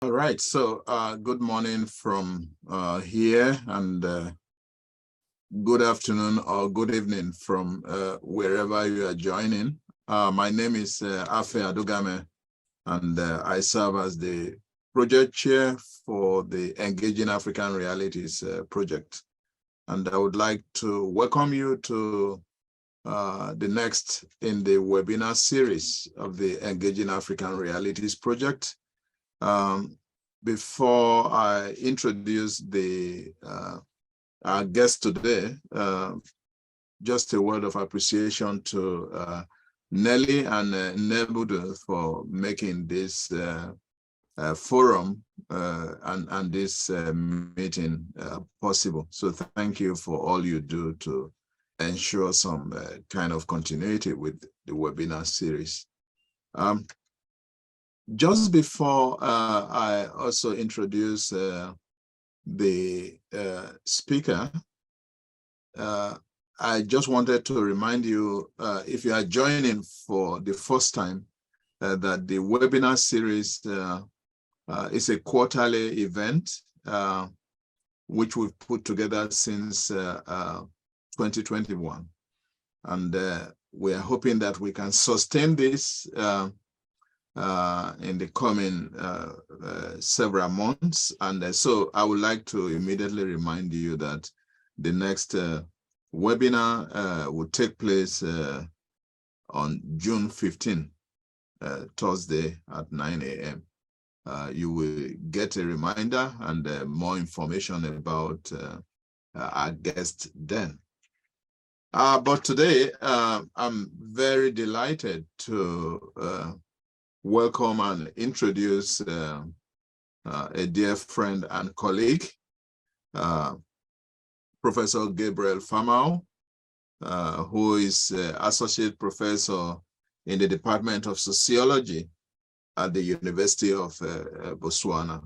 All right, so good morning from here, and good afternoon or good evening from wherever you are joining. My name is Afe Adugame, and I serve as the project chair for the Engaging African Realities project. And I would like to welcome you to the next in the webinar series of the Engaging African Realities project. Before I introduce our guest today, just a word of appreciation to Nelly and Nebudu for making this forum and this meeting possible. So thank you for all you do to ensure some kind of continuity with the webinar series. Just before I also introduce the speaker, I just wanted to remind you, if you are joining for the first time, that the webinar series is a quarterly event, which we've put together since 2021. And we are hoping that we can sustain this in the coming several months. And so I would like to immediately remind you that the next webinar will take place on June 15, Thursday at 9 a.m. You will get a reminder and more information about our guest then. But today, I'm very delighted to welcome and introduce a dear friend and colleague, Professor Gabriel Faimau, who is Associate Professor in the Department of Sociology at the University of Botswana.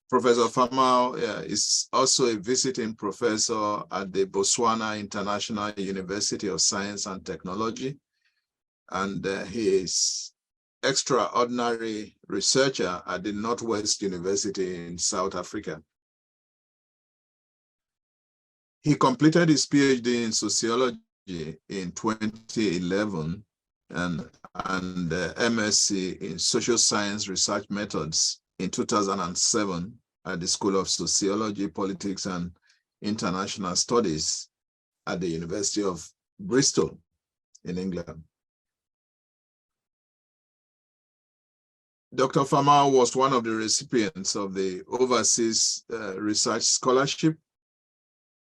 Professor Faimau is also a visiting professor at the Botswana International University of Science and Technology, and he is extraordinary researcher at the Northwest University in South Africa. He completed his PhD in sociology in 2011 and MSc in social science research methods in 2007 at the School of Sociology, Politics and International Studies at the University of Bristol in England. Dr. Faimau was one of the recipients of the Overseas Research Scholarship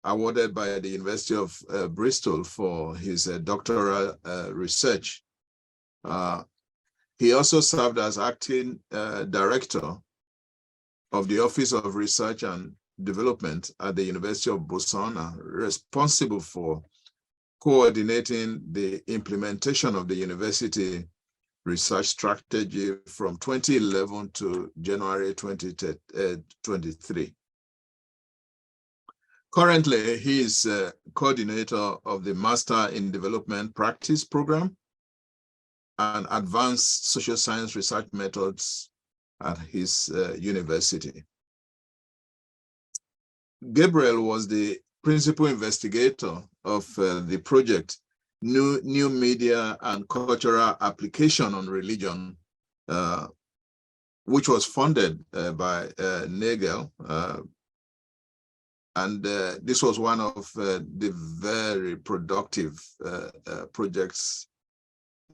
awarded by the University of Bristol for his doctoral research. He also served as acting director of the Office of Research and Development at the University of Botswana, responsible for coordinating the implementation of the university research strategy from 2011 to January 2023. Currently, he is coordinator of the Master in Development Practice program and Advanced Social Science Research Methods at his university. Gabriel was the principal investigator of the project New Media and Cultural Application on Religion, which was funded by Nagel. And this was one of the very productive projects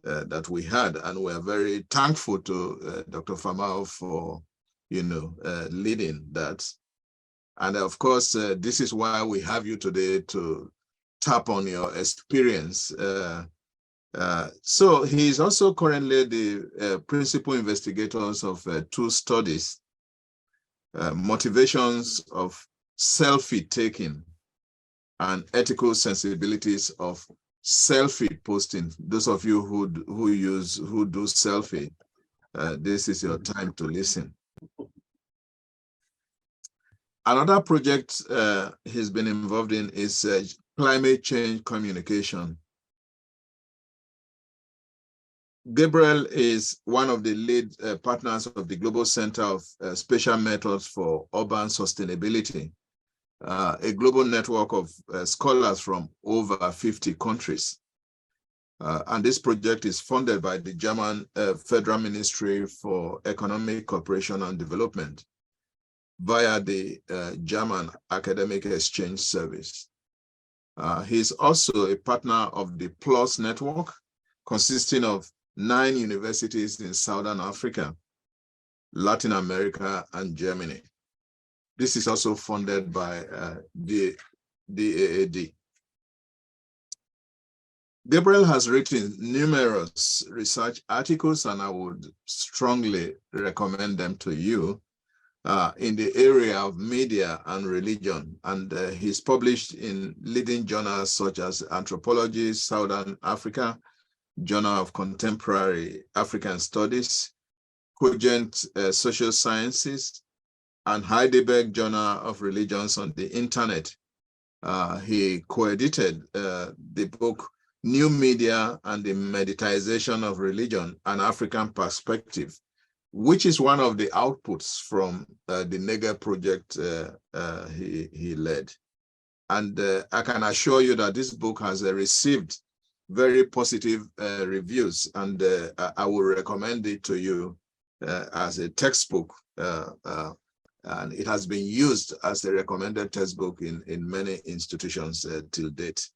that we had, and we're very thankful to Dr. Faimau for, leading that. And of course, this is why we have you today to tap on your experience. So he is also currently the principal investigators of two studies, Motivations of Selfie Taking and Ethical Sensibilities of Selfie Posting. Those of you who do selfie, this is your time to listen. Another project he's been involved in is climate change communication. Gabriel is one of the lead partners of the Global Center of Spatial Methods for Urban Sustainability, a global network of scholars from over 50 countries. And this project is funded by the German Federal Ministry for Economic Cooperation and Development via the German Academic Exchange Service. He is also a partner of the PLUS network, consisting of 9 universities in Southern Africa, Latin America, and Germany. This is also funded by the DAAD. Gabriel has written numerous research articles, and I would strongly recommend them to you in the area of media and religion. And he's published in leading journals such as Anthropology, Southern Africa, Journal of Contemporary African Studies, Cogent Social Sciences, and Heidelberg Journal of Religions on the Internet. He co-edited the book New Media and the Medicization of Religion, an African Perspective, which is one of the outputs from the Nagel project he led. And I can assure you that this book has received very positive reviews, and I will recommend it to you as a textbook, and it has been used as a recommended textbook in many institutions till date.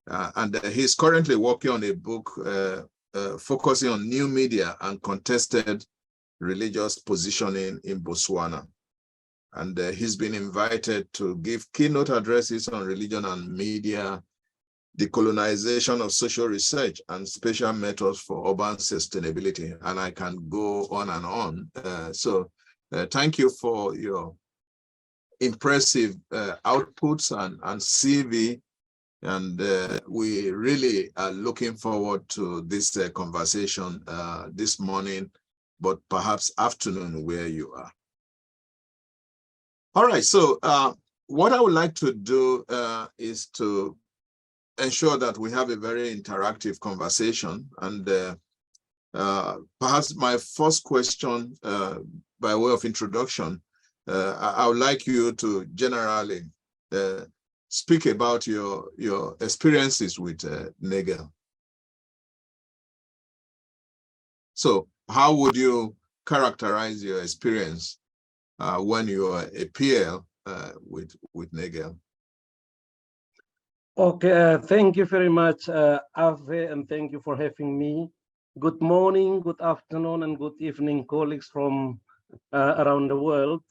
And he's currently working on a book focusing on new media and contested religious positioning in Botswana. And he's been invited to give keynote addresses on religion and media, decolonization of social research, and spatial methods for urban sustainability. And I can go on and on. So thank you for your impressive outputs and CV. And we really are looking forward to this conversation this morning, but perhaps afternoon where you are. All right, so what I would like to do is to ensure that we have a very interactive conversation. And perhaps my first question, by way of introduction, I would like you to generally speak about your experiences with Nagel. So how would you characterize your experience when you are a PL with Nagel? Okay, thank you very much, Ave, and thank you for having me. Good morning, good afternoon, and good evening, colleagues from around the world.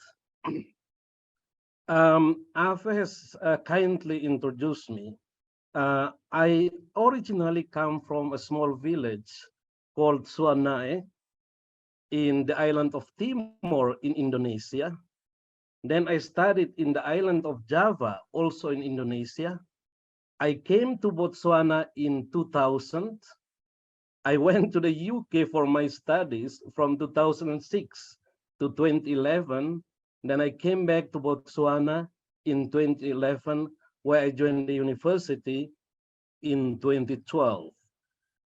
Ave has kindly introduced me. I originally come from a small village called Suanae in the island of Timor in Indonesia. Then I studied in the island of Java, also in Indonesia. I came to Botswana in 2000. I went to the UK for my studies from 2006 to 2011. Then I came back to Botswana in 2011, where I joined the university in 2012.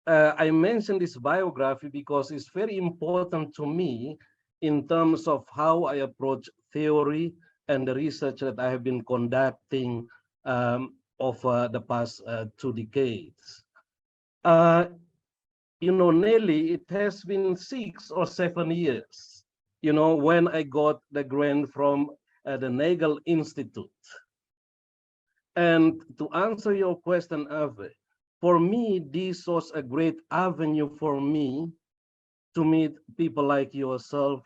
I mentioned this biography because it's very important to me in terms of how I approach theory and the research that I have been conducting over the past 2 decades. You know, nearly it has been 6 or 7 years, you know, when I got the grant from the Nagel Institute. And to answer your question, Ave, for me, this was a great avenue for me to meet people like yourself,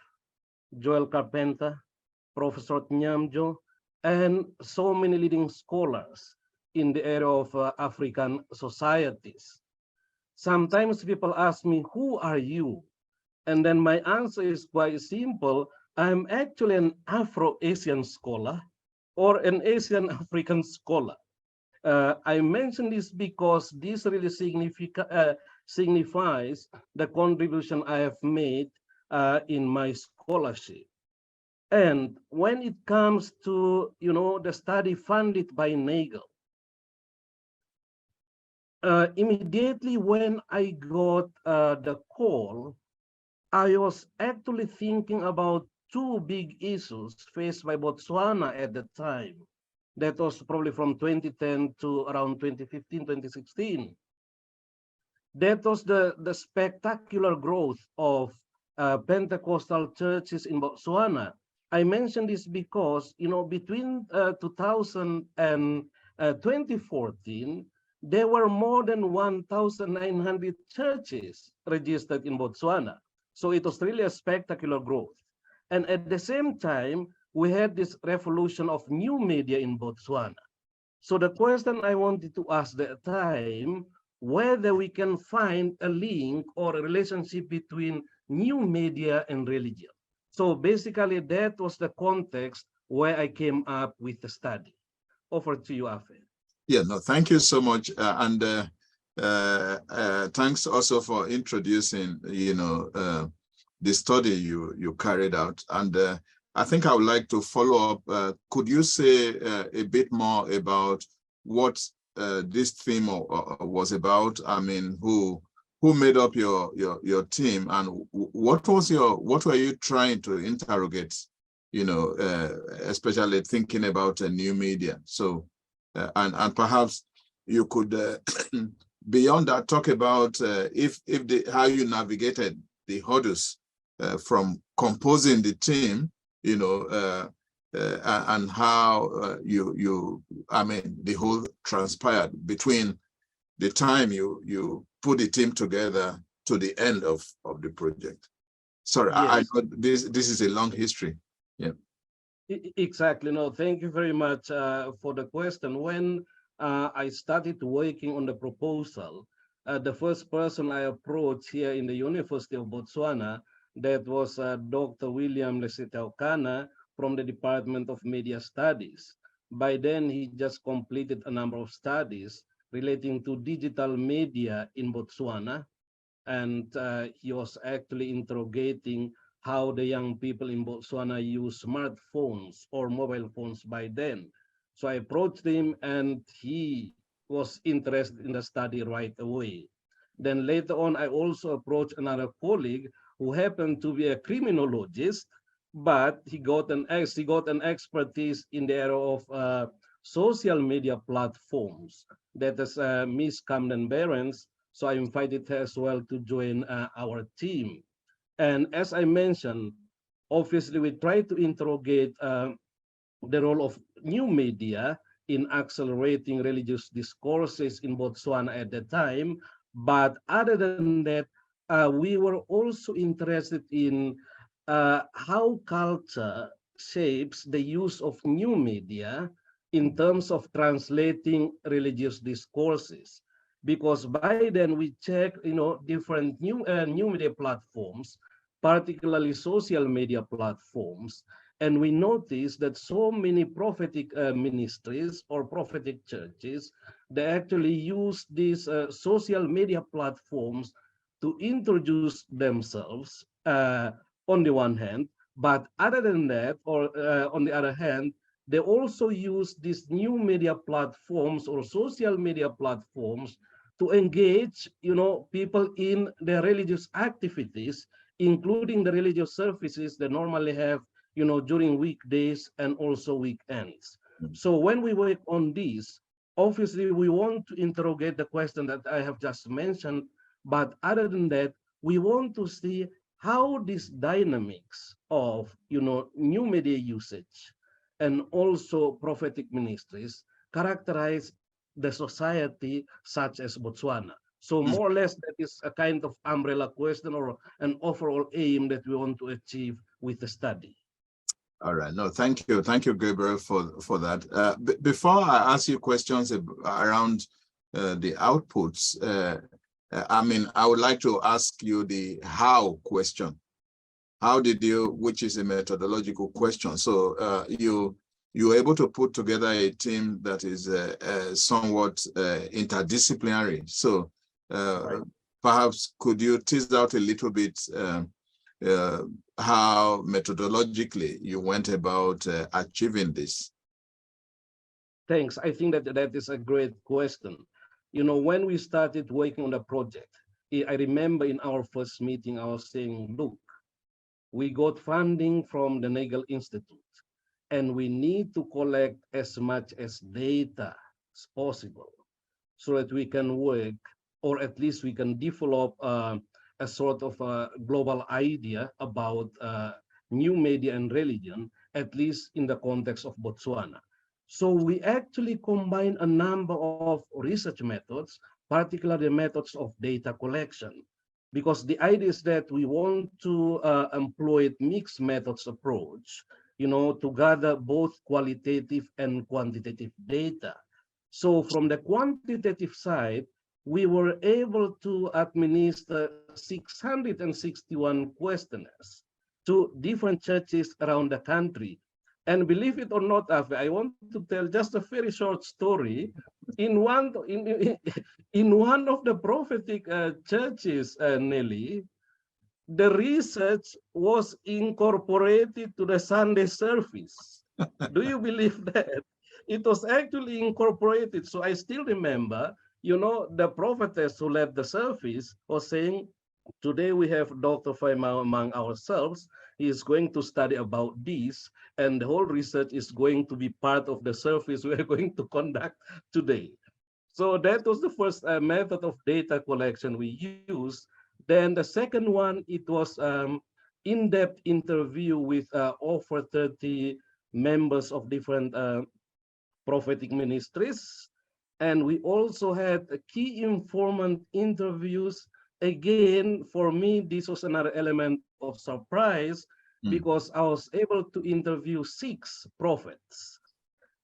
Joel Carpenter, Professor Nyamjo, and so many leading scholars in the area of African societies. Sometimes people ask me, who are you? And then my answer is quite simple. I'm actually an Afro-Asian scholar or an Asian African scholar. I mention this because this really signifies the contribution I have made in my scholarship. And when it comes to, you know, the study funded by Nagel, immediately when I got the call, I was actually thinking about two big issues faced by Botswana at the time. That was probably from 2010 to around 2015, 2016. That was the spectacular growth of Pentecostal churches in Botswana. I mention this because, between 2000 and 2014, there were more than 1,900 churches registered in Botswana. So it was really a spectacular growth. And at the same time, we had this revolution of new media in Botswana. So the question I wanted to ask that time, whether we can find a link or a relationship between new media and religion. So basically that was the context where I came up with the study. Over to you, Afe. Yeah, no, thank you so much. Thanks also for introducing, the study you carried out. And I think I would like to follow up. Could you say a bit more about what this theme was about? I mean, who made up your team, and what were you trying to interrogate? Especially thinking about a new media. So, and perhaps you could beyond that talk about how you navigated the hurdles from composing the team, and how the whole transpired between the time you put the team together to the end of the project. Sorry, yes. I know this is a long history. Yeah. Exactly. No, thank you very much for the question. When I started working on the proposal, the first person I approached here in the University of Botswana, that was Dr. William Lesitaukana from the Department of Media Studies. By then, he just completed a number of studies relating to digital media in Botswana. And he was actually interrogating how the young people in Botswana use smartphones or mobile phones by then. So I approached him and he was interested in the study right away. Then later on, I also approached another colleague who happened to be a criminologist, but he got an expertise in the area of social media platforms. That is Miss Camden Behrens. So I invited her as well to join our team. And as I mentioned, obviously we try to interrogate the role of new media in accelerating religious discourses in Botswana at the time. But other than that, we were also interested in how culture shapes the use of new media in terms of translating religious discourses. Because by then we check, different new media platforms, particularly social media platforms, and we notice that so many prophetic ministries or prophetic churches, they actually use these social media platforms to introduce themselves on the one hand, but other than that, or on the other hand, they also use these new media platforms or social media platforms to engage, people in their religious activities, including the religious services they normally have, during weekdays and also weekends. So when we work on this, obviously we want to interrogate the question that I have just mentioned, but other than that, we want to see how these dynamics of, new media usage and also prophetic ministries characterize the society such as Botswana. So more or less, that is a kind of umbrella question or an overall aim that we want to achieve with the study. All right. No, thank you. Thank you, Gabriel, for that. Before I ask you questions around the outputs, I would like to ask you the how question. How did you, which is a methodological question. So you were able to put together a team that is somewhat interdisciplinary. So right. Perhaps could you tease out a little bit how methodologically you went about achieving this? Thanks. I think that is a great question. when we started working on the project, I remember in our first meeting, I was saying, look, we got funding from the Nagel Institute, and we need to collect as much as data as possible so that we can work, or at least we can develop a sort of a global idea about new media and religion, at least in the context of Botswana. So we actually combine a number of research methods, particularly the methods of data collection, because the idea is that we want to employ mixed methods approach, to gather both qualitative and quantitative data. So from the quantitative side, we were able to administer 661 questionnaires to different churches around the country. And believe it or not, Afe, I want to tell just a very short story. In one of the prophetic churches, Nelly, the research was incorporated to the Sunday service. Do you believe that? It was actually incorporated. So I still remember, the prophetess who led the service was saying, today we have Dr. Faimau among ourselves. He is going to study about this, and the whole research is going to be part of the service we are going to conduct today. So that was the first method of data collection we used. Then the second one, it was in-depth interview with over 30 members of different prophetic ministries. And we also had key informant interviews. Again, for me, this was another element of surprise because I was able to interview 6 prophets.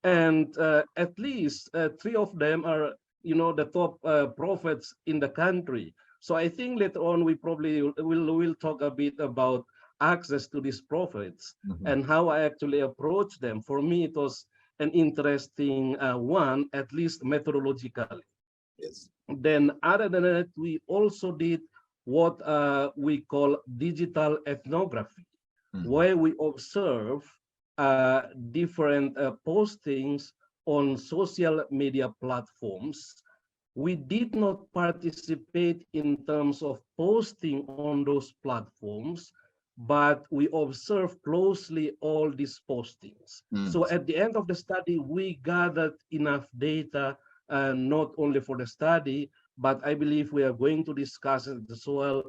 And at least 3 of them are, the top prophets in the country. So I think later on we probably will talk a bit about access to these prophets and how I actually approach them. For me, it was an interesting one, at least methodologically. Yes. Then other than that, we also did what we call digital ethnography, where we observe different postings on social media platforms. We did not participate in terms of posting on those platforms, but we observe closely all these postings. So at the end of the study, we gathered enough data, not only for the study, but I believe we are going to discuss it as well.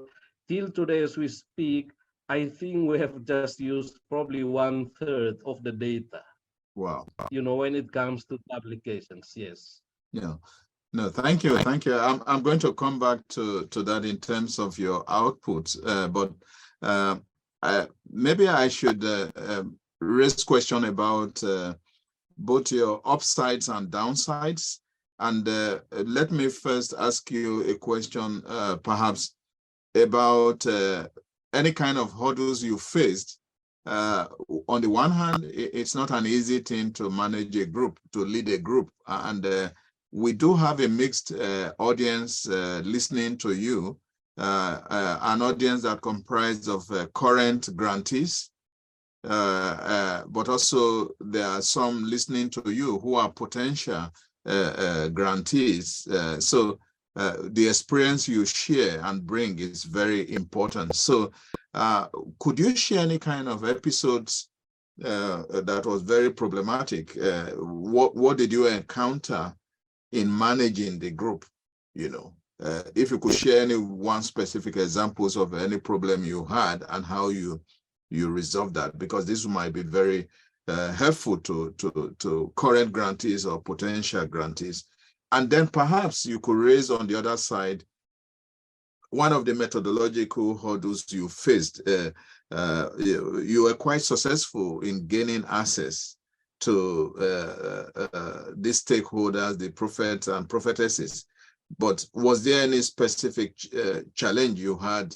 Till today, as we speak, I think we have just used probably 1/3 of the data. Wow. When it comes to publications, yes. Yeah. No, thank you. Thank you. I'm going to come back to that in terms of your output, but maybe I should raise question about both your upsides and downsides. And let me first ask you a question, perhaps about any kind of hurdles you faced. On the one hand, it's not an easy thing to manage a group, to lead a group, and we do have a mixed audience listening to you, an audience that comprises of current grantees, but also there are some listening to you who are potential grantees. So the experience you share and bring is very important. So could you share any kind of episodes that was very problematic? What did you encounter in managing the group? If you could share any one specific examples of any problem you had and how you resolved that, because this might be very helpful to current grantees or potential grantees. And then perhaps you could raise on the other side one of the methodological hurdles you faced. You were quite successful in gaining access to these stakeholders, the prophets and prophetesses. But was there any specific challenge you had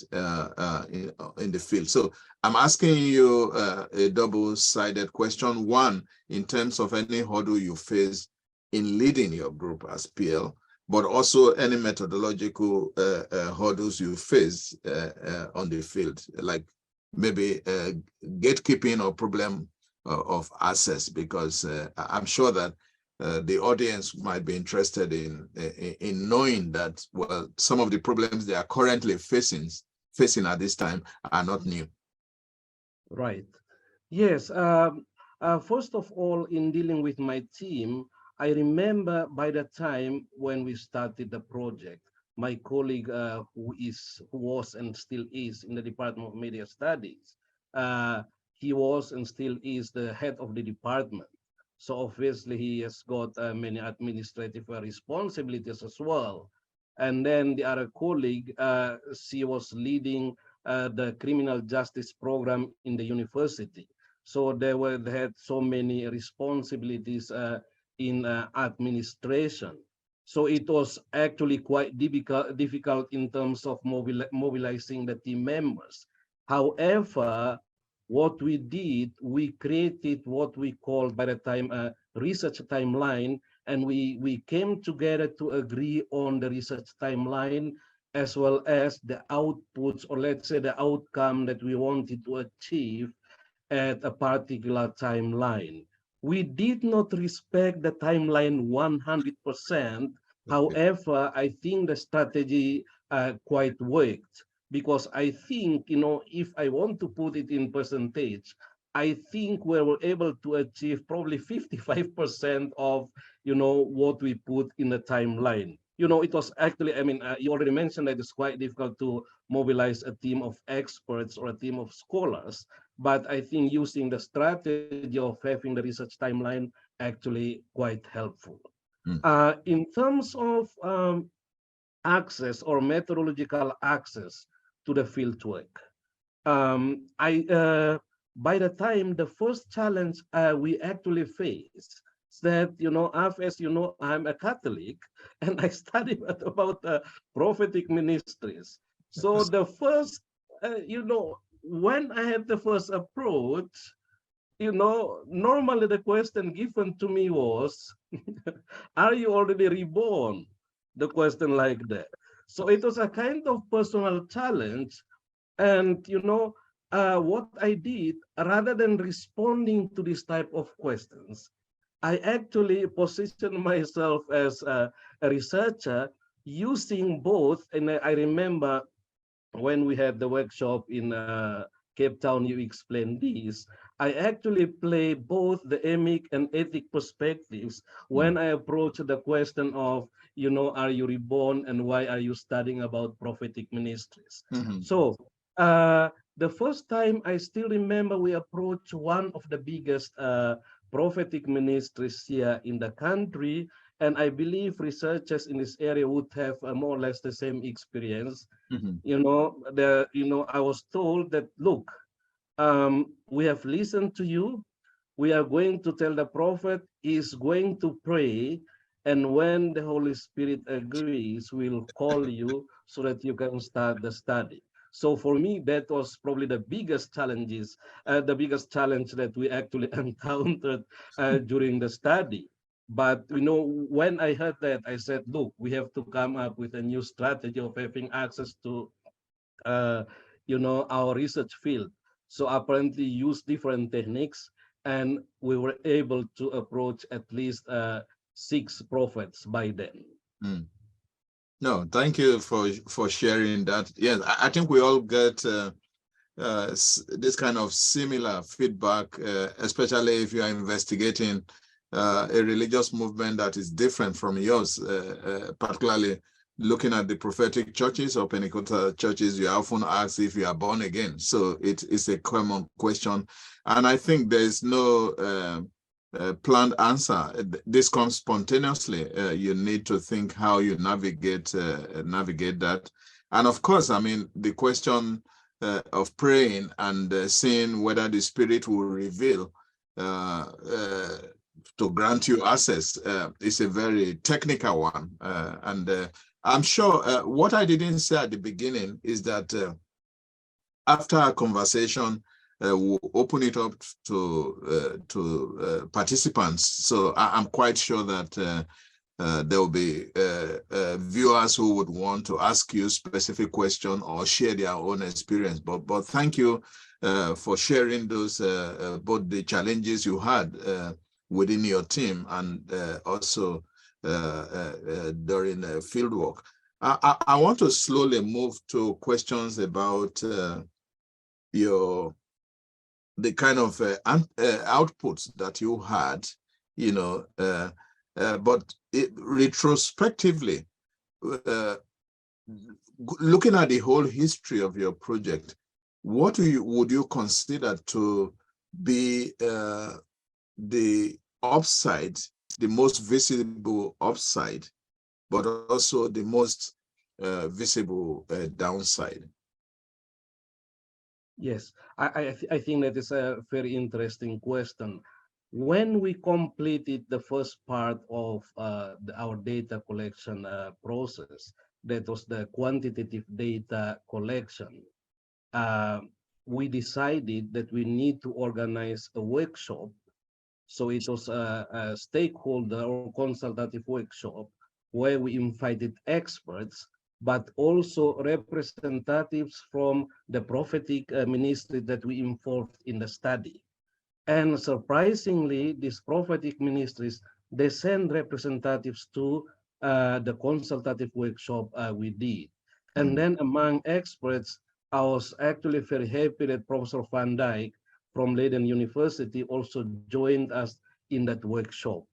in the field? So I'm asking you a double-sided question. One, in terms of any hurdle you face in leading your group as PL, but also any methodological hurdles you face on the field, like maybe gatekeeping or problem of access, because I'm sure that the audience might be interested in knowing that, well, some of the problems they are currently facing at this time are not new. Right. Yes. First of all, in dealing with my team, I remember by the time when we started the project, my colleague who was and still is in the Department of Media Studies, he was and still is the head of the department. So obviously he has got many administrative responsibilities as well. And then the other colleague, she was leading the criminal justice program in the university. So they had so many responsibilities in administration. So it was actually quite difficult in terms of mobilizing the team members. However, what we did, we created what we called by the time a research timeline, and we came together to agree on the research timeline as well as the outputs, or let's say the outcome that we wanted to achieve at a particular timeline. We did not respect the timeline 100%. However, I think the strategy quite worked, because I think, if I want to put it in percentage, I think we were able to achieve probably 55% of, what we put in the timeline. It was actually, you already mentioned that it's quite difficult to mobilize a team of experts or a team of scholars, but I think using the strategy of having the research timeline actually quite helpful. In terms of access or methodological access to the fieldwork, by the time the first challenge we actually faced is that, as you know, I'm a Catholic and I study about prophetic ministries. So the first, when I had the first approach, normally the question given to me was, are you already reborn? The question like that. So it was a kind of personal challenge. And, what I did, rather than responding to this type of questions, I actually positioned myself as a researcher using both. And I remember when we had the workshop in Cape Town, you explained this. I actually play both the emic and ethic perspectives when I approach the question of, are you reborn and why are you studying about prophetic ministries? So the first time I still remember we approached one of the biggest prophetic ministries here in the country. And I believe researchers in this area would have more or less the same experience. I was told that, look, we have listened to you. We are going to tell the prophet is going to pray. And when the Holy Spirit agrees, we'll call you so that you can start the study. So for me, that was probably the biggest challenge that we actually encountered during the study. But, when I heard that, I said, look, we have to come up with a new strategy of having access to, our research field. So apparently use different techniques, and we were able to approach at least 6 prophets by then. No, thank you for sharing that. Yes, I think we all get this kind of similar feedback, especially if you are investigating a religious movement that is different from yours, particularly looking at the prophetic churches or Pentecostal churches. You often ask if you are born again. So it's a common question. And I think there is no planned answer. This comes spontaneously. You need to think how you navigate that. And of course, the question of praying and seeing whether the Spirit will reveal to grant you access is a very technical one. And I'm sure what I didn't say at the beginning is that after our conversation, we'll open it up to participants. So I'm quite sure that there will be viewers who would want to ask you specific question or share their own experience. But thank you for sharing those both the challenges you had within your team and also during field work. I want to slowly move to questions about the kind of outputs that you had, but retrospectively, looking at the whole history of your project, what would you consider to be the upside, the most visible upside, but also the most visible downside? Yes, I think that is a very interesting question. When we completed the first part of our data collection process, that was the quantitative data collection, we decided that we need to organize a workshop. So it was a stakeholder or consultative workshop where we invited experts, but also representatives from the prophetic ministry that we involved in the study. And surprisingly, these prophetic ministries, they send representatives to the consultative workshop we did. And then among experts, I was actually very happy that Professor Van Dijk from Leiden University also joined us in that workshop.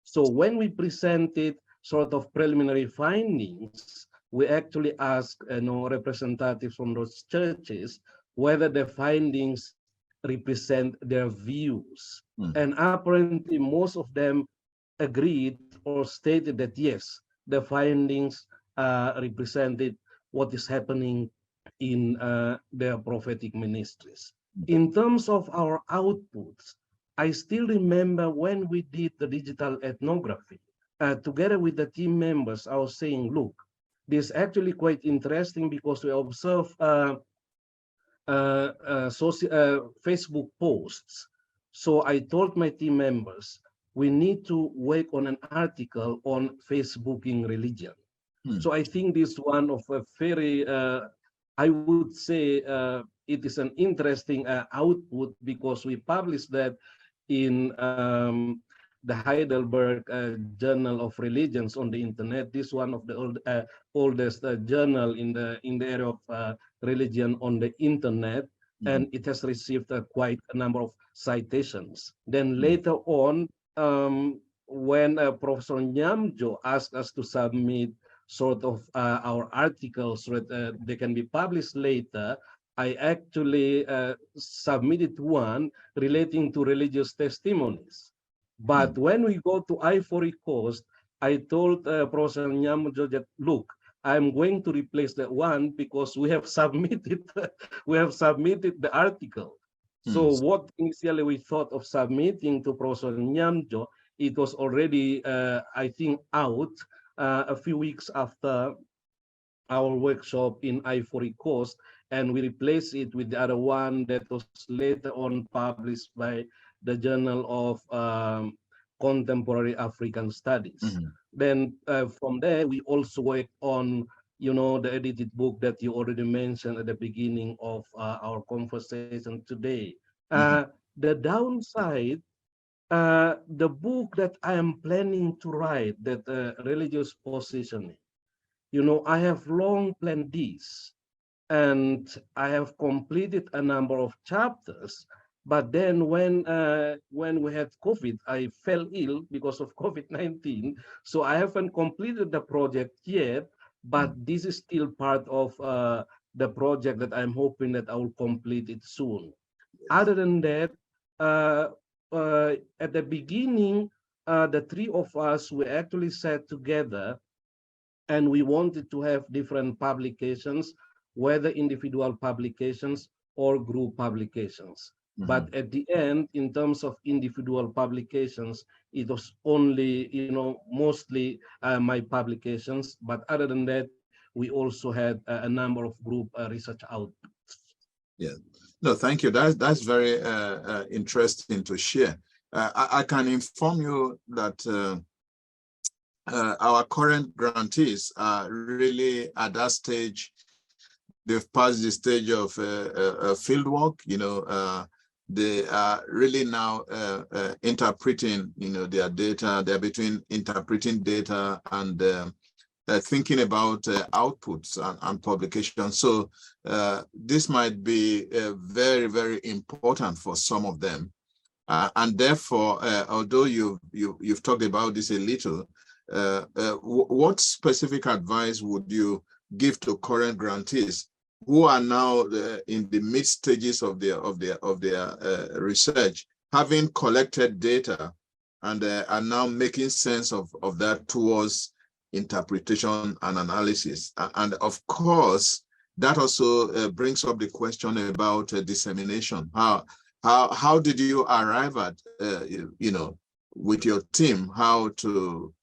So when we presented sort of preliminary findings, we actually asked representatives from those churches whether the findings represent their views. And apparently most of them agreed or stated that yes, the findings represented what is happening in their prophetic ministries. In terms of our outputs, I still remember when we did the digital ethnography, together with the team members, I was saying, look, this is actually quite interesting because we observe Facebook posts. So I told my team members, we need to work on an article on Facebooking religion. So I think this one of a very, I would say it is an interesting output because we published that in the Heidelberg Journal of Religions on the internet. This one of the oldest journal in the area of religion on the internet, and it has received quite a number of citations. Then later on, when Professor Nyamjo asked us to submit sort of our articles so that they can be published later, I actually submitted one relating to religious testimonies. But when we go to Ivory Coast, I told Professor Nyamjo that, look, I'm going to replace that one because we have submitted the article. So what initially we thought of submitting to Professor Nyamjo, it was already, I think, out a few weeks after our workshop in Ivory Coast, and we replaced it with the other one that was later on published by the Journal of Contemporary African Studies. Then from there, we also worked on, the edited book that you already mentioned at the beginning of our conversation today. The downside, the book that I am planning to write, that religious positioning, I have long planned this, and I have completed a number of chapters. But then when we had COVID, I fell ill because of COVID-19. So I haven't completed the project yet, but this is still part of the project that I'm hoping that I will complete it soon. Other than that, at the beginning, the three of us, we actually sat together and we wanted to have different publications, whether individual publications or group publications. But at the end, in terms of individual publications, it was only, mostly my publications. But other than that, we also had a number of group research outputs. Yeah, no, thank you. That's very interesting to share. I can inform you that our current grantees are really at that stage. They've passed the stage of field work. they are really now interpreting, their data. They're between interpreting data and thinking about outputs and publication. So this might be very, very important for some of them. And therefore, although you've talked about this a little, what specific advice would you give to current grantees who are now in the mid stages of their research, having collected data and are now making sense of that towards interpretation and analysis? And of course, that also brings up the question about dissemination. How did you arrive at, with your team, how to,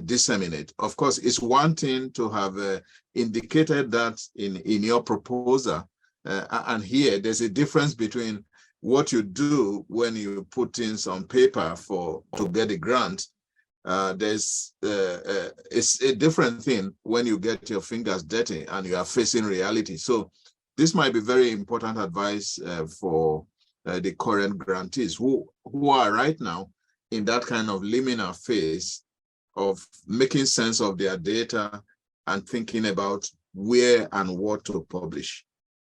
disseminate? Of course, it's one thing to have indicated that in your proposal, and here there's a difference between what you do when you put things on paper to get a grant. It's a different thing when you get your fingers dirty and you are facing reality. So this might be very important advice for the current grantees who are right now in that kind of liminal phase of making sense of their data and thinking about where and what to publish.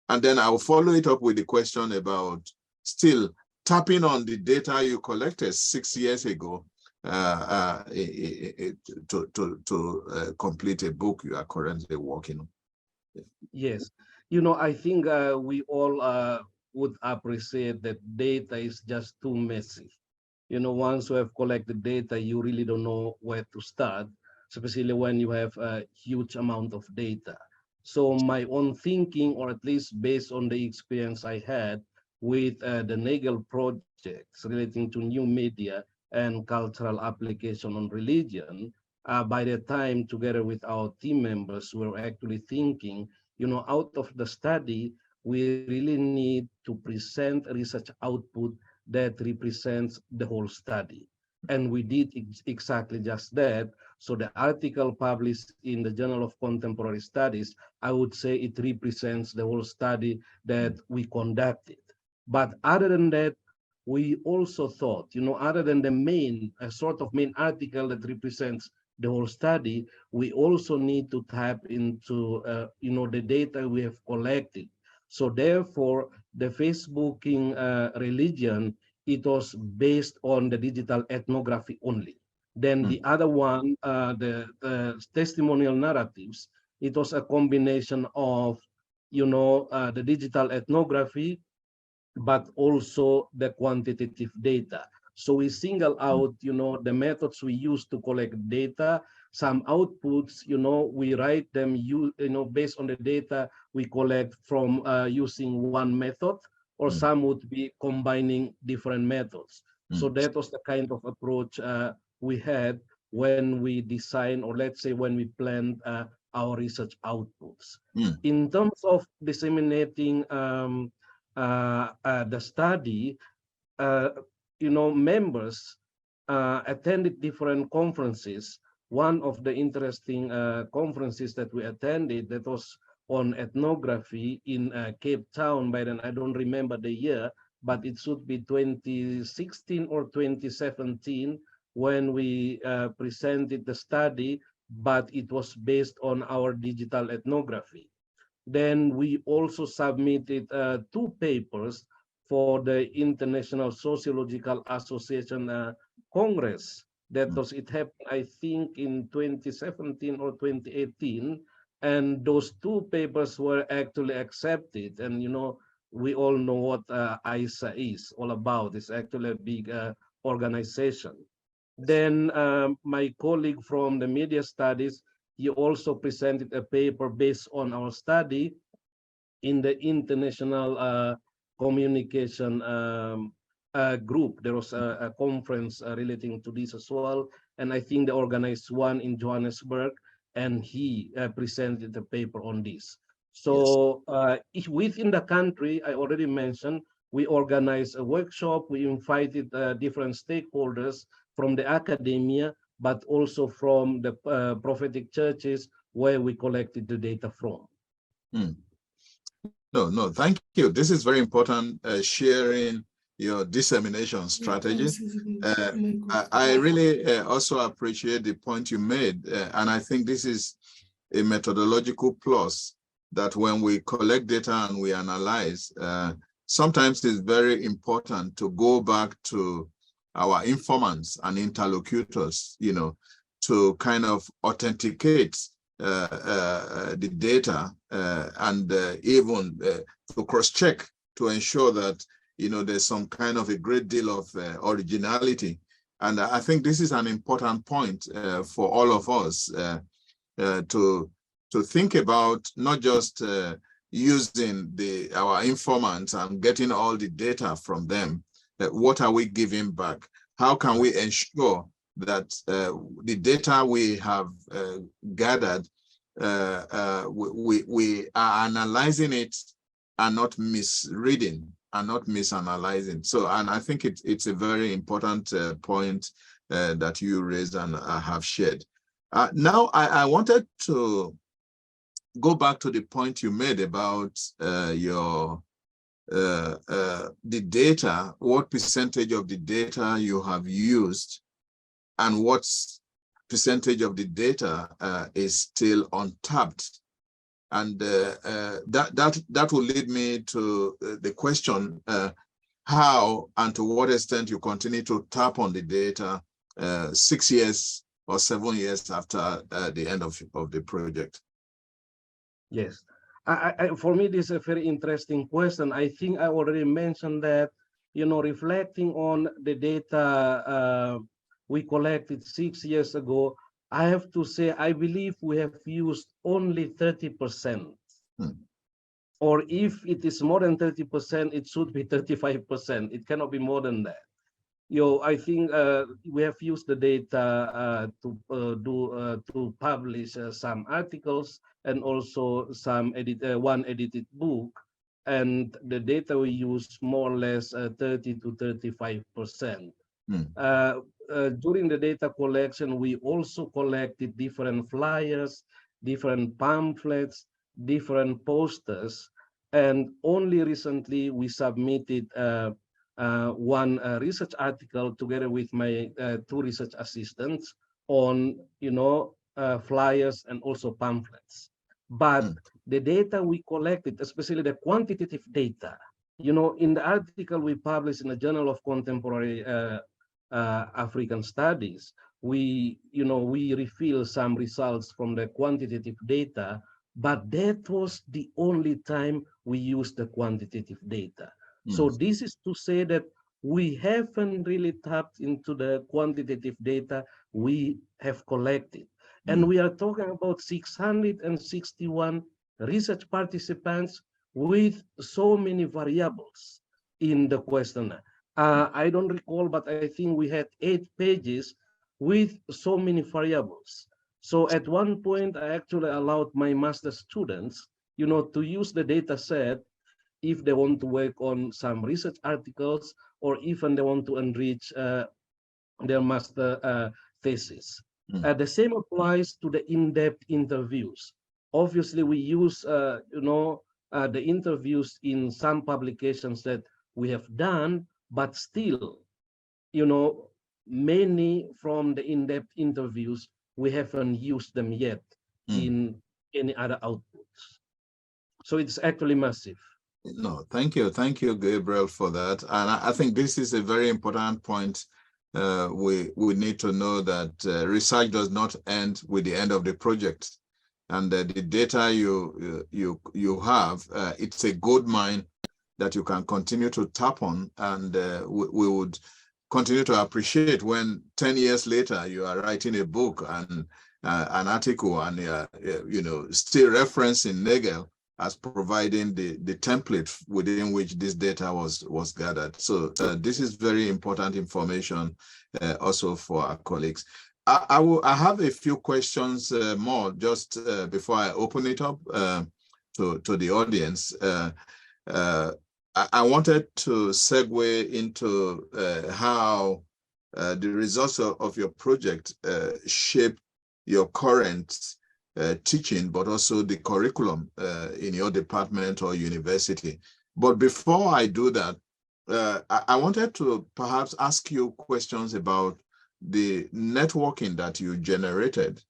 And then I'll follow it up with the question about still tapping on the data you collected 6 years ago to complete a book you are currently working on. Yes, I think we all would appreciate that data is just too messy. Once you have collected data, you really don't know where to start, especially when you have a huge amount of data. So my own thinking, or at least based on the experience I had with the Nagel projects relating to new media and cultural application on religion, by the time, together with our team members, we were actually thinking, out of the study, we really need to present a research output that represents the whole study. And we did exactly just that. So the article published in the Journal of Contemporary Studies, I would say it represents the whole study that we conducted. But other than that, we also thought, other than the main, sort of main article that represents the whole study, we also need to tap into, the data we have collected. So therefore, the Facebooking religion, it was based on the digital ethnography only. Then the other one, the testimonial narratives, it was a combination of, the digital ethnography, but also the quantitative data. So we single out, the methods we use to collect data. Some outputs, we write them, based on the data we collect from using one method, or some would be combining different methods. So that was the kind of approach we had when we design, or let's say when we planned our research outputs. In terms of disseminating the study, members attended different conferences. One of the interesting conferences that we attended, that was on ethnography in Cape Town. By then, I don't remember the year, but it should be 2016 or 2017 when we presented the study, but it was based on our digital ethnography. Then we also submitted 2 papers for the International Sociological Association Congress. It happened, I think, in 2017 or 2018. And those 2 papers were actually accepted. And, we all know what ISA is all about. It's actually a big organization. Then my colleague from the media studies, he also presented a paper based on our study in the international communication group. There was a conference relating to this as well. And I think they organized one in Johannesburg, and he presented a paper on this. So within the country, I already mentioned, we organized a workshop. We invited different stakeholders from the academia, but also from the prophetic churches where we collected the data from. No, thank you. This is very important, sharing your dissemination strategy. I really also appreciate the point you made, and I think this is a methodological plus that when we collect data and we analyze, sometimes it's very important to go back to our informants and interlocutors, to kind of authenticate the data and even to cross-check to ensure that there's some kind of a great deal of originality. And I think this is an important point for all of us to think about, not just using our informants and getting all the data from them. What are we giving back? How can we ensure that the data we have gathered, we are analyzing it and not misreading and not misanalyzing? So, and I think it's a very important point that you raised and have shared. Now, I wanted to go back to the point you made about the data, what percentage of the data you have used and what percentage of the data is still untapped. And that will lead me to the question, how and to what extent you continue to tap on the data 6 years or 7 years after the end of the project. Yes, for me, this is a very interesting question. I think I already mentioned that, reflecting on the data we collected 6 years ago, I have to say, I believe we have used only 30%. Or if it is more than 30%, it should be 35%. It cannot be more than that. I think we have used the data to publish some articles and also some one edited book, and the data we use more or less 30 to 35%. During the data collection, we also collected different flyers, different pamphlets, different posters, and only recently we submitted one research article together with my 2 research assistants on, flyers and also pamphlets. But the data we collected, especially the quantitative data, in the article we published in the Journal of Contemporary African Studies, we reveal some results from the quantitative data, but that was the only time we used the quantitative data. So this is to say that we haven't really tapped into the quantitative data we have collected. And we are talking about 661 research participants with so many variables in the questionnaire. I don't recall, but I think we had 8 pages with so many variables. So at one point, I actually allowed my master students, to use the data set if they want to work on some research articles or even they want to enrich their master thesis. The same applies to the in-depth interviews. Obviously, we use, the interviews in some publications that we have done, but still, many from the in-depth interviews, we haven't used them yet in any other outputs. So it's actually massive. No, thank you, Gabriel, for that. And I think this is a very important point. We need to know that research does not end with the end of the project, and the data you have, it's a gold mine that you can continue to tap on, and we would continue to appreciate when 10 years later you are writing a book and an article, and still referencing Nagel as providing the template within which this data was gathered. So this is very important information also for our colleagues. I have a few questions more just before I open it up to the audience. I wanted to segue into how the results of your project shape your current teaching, but also the curriculum in your department or university. But before I do that, I wanted to perhaps ask you questions about the networking that you generated,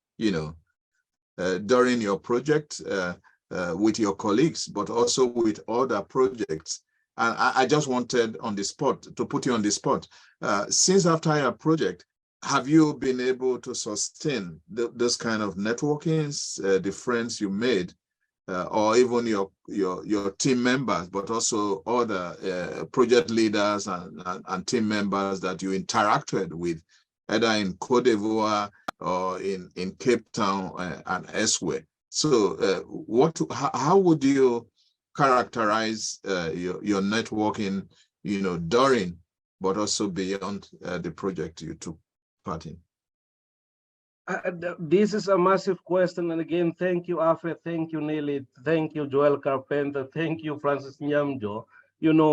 during your project with your colleagues, but also with other projects. And I just wanted to put you on the spot. Since after your project, have you been able to sustain this kind of networkings, the friends you made, or even your team members, but also other project leaders and team members that you interacted with, either in Cote d'Ivoire or in Cape Town and elsewhere? So how would you characterize your networking, during, but also beyond the project you took part in? This is a massive question. And again, thank you, Afe. Thank you, Nelly. Thank you, Joel Carpenter. Thank you, Francis Nyamjo,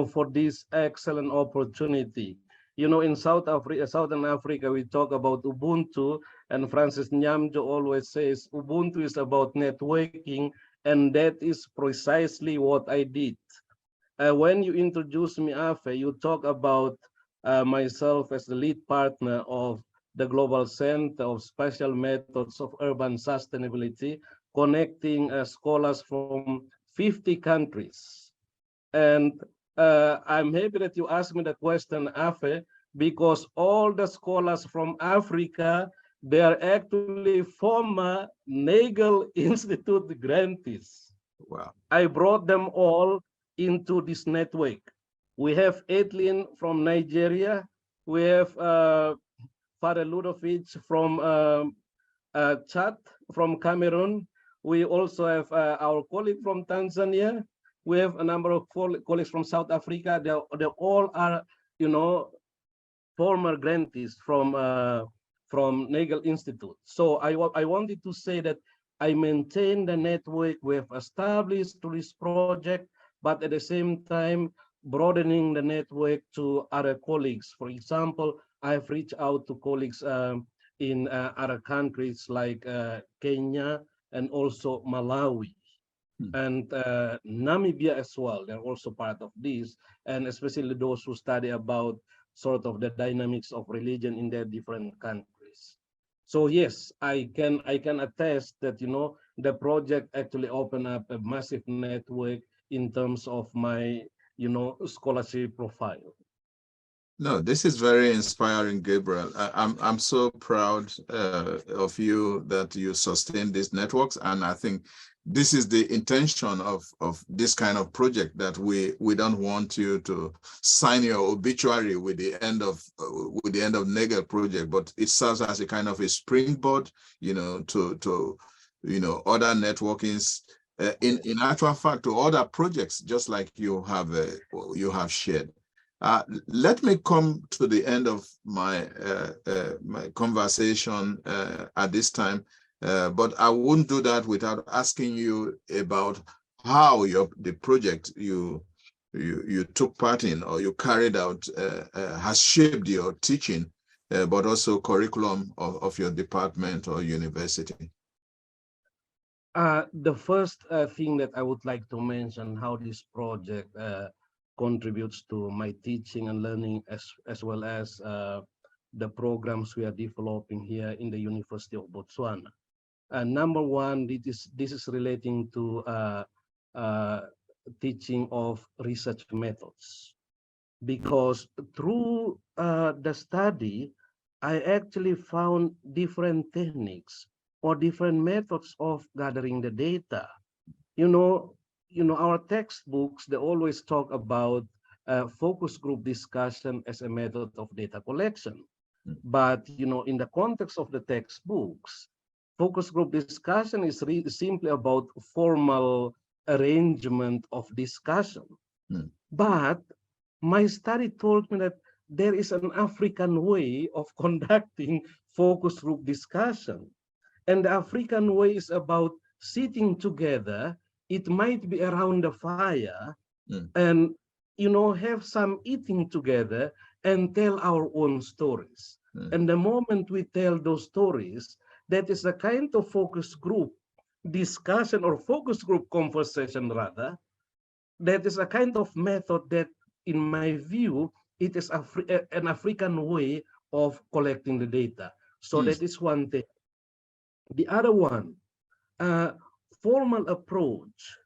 for this excellent opportunity. In Southern Africa, we talk about Ubuntu, and Francis Nyamjo always says Ubuntu is about networking, and that is precisely what I did. When you introduce me, Afe, you talk about myself as the lead partner of the Global Center of Special Methods of Urban Sustainability, connecting scholars from 50 countries. And I'm happy that you asked me the question, Afe, because all the scholars from Africa, they are actually former Nagel Institute grantees. Wow. I brought them all into this network. We have Aitlin from Nigeria. We have Father Ludovic from Chad, from Cameroon. We also have our colleague from Tanzania. We have a number of colleagues from South Africa. They all are, former grantees from Nagel Institute. So I wanted to say that I maintain the network we have established through this project, but at the same time, broadening the network to other colleagues. For example, I've reached out to colleagues in other countries like Kenya and also Malawi and Namibia as well. They're also part of this, and especially those who study about sort of the dynamics of religion in their different countries. So yes, I can attest that the project actually opened up a massive network in terms of my scholarship profile. No, this is very inspiring, Gabriel. I'm so proud of you that you sustain these networks, and I think this is the intention of this kind of project, that we don't want you to sign your obituary with the end of Nagel project, but it serves as a kind of a springboard, to other networkings. In actual fact, to other projects, just like you have shared. Let me come to the end of my my conversation at this time, but I wouldn't do that without asking you about how the project you took part in or you carried out has shaped your teaching, but also curriculum of your department or university. The first thing that I would like to mention, how this project contributes to my teaching and learning, as well as the programs we are developing here in the University of Botswana. Number one, this is relating to teaching of research methods, because through the study, I actually found different techniques or different methods of gathering the data. Our textbooks, they always talk about focus group discussion as a method of data collection. But, in the context of the textbooks, focus group discussion is simply about formal arrangement of discussion. But my study told me that there is an African way of conducting focus group discussion. And the African way is about sitting together. It might be around the fire and, have some eating together and tell our own stories. And the moment we tell those stories, that is a kind of focus group discussion or focus group conversation rather, that is a kind of method that, in my view, it is an African way of collecting the data. So Mm, that is one thing. The other one, uh, formal approach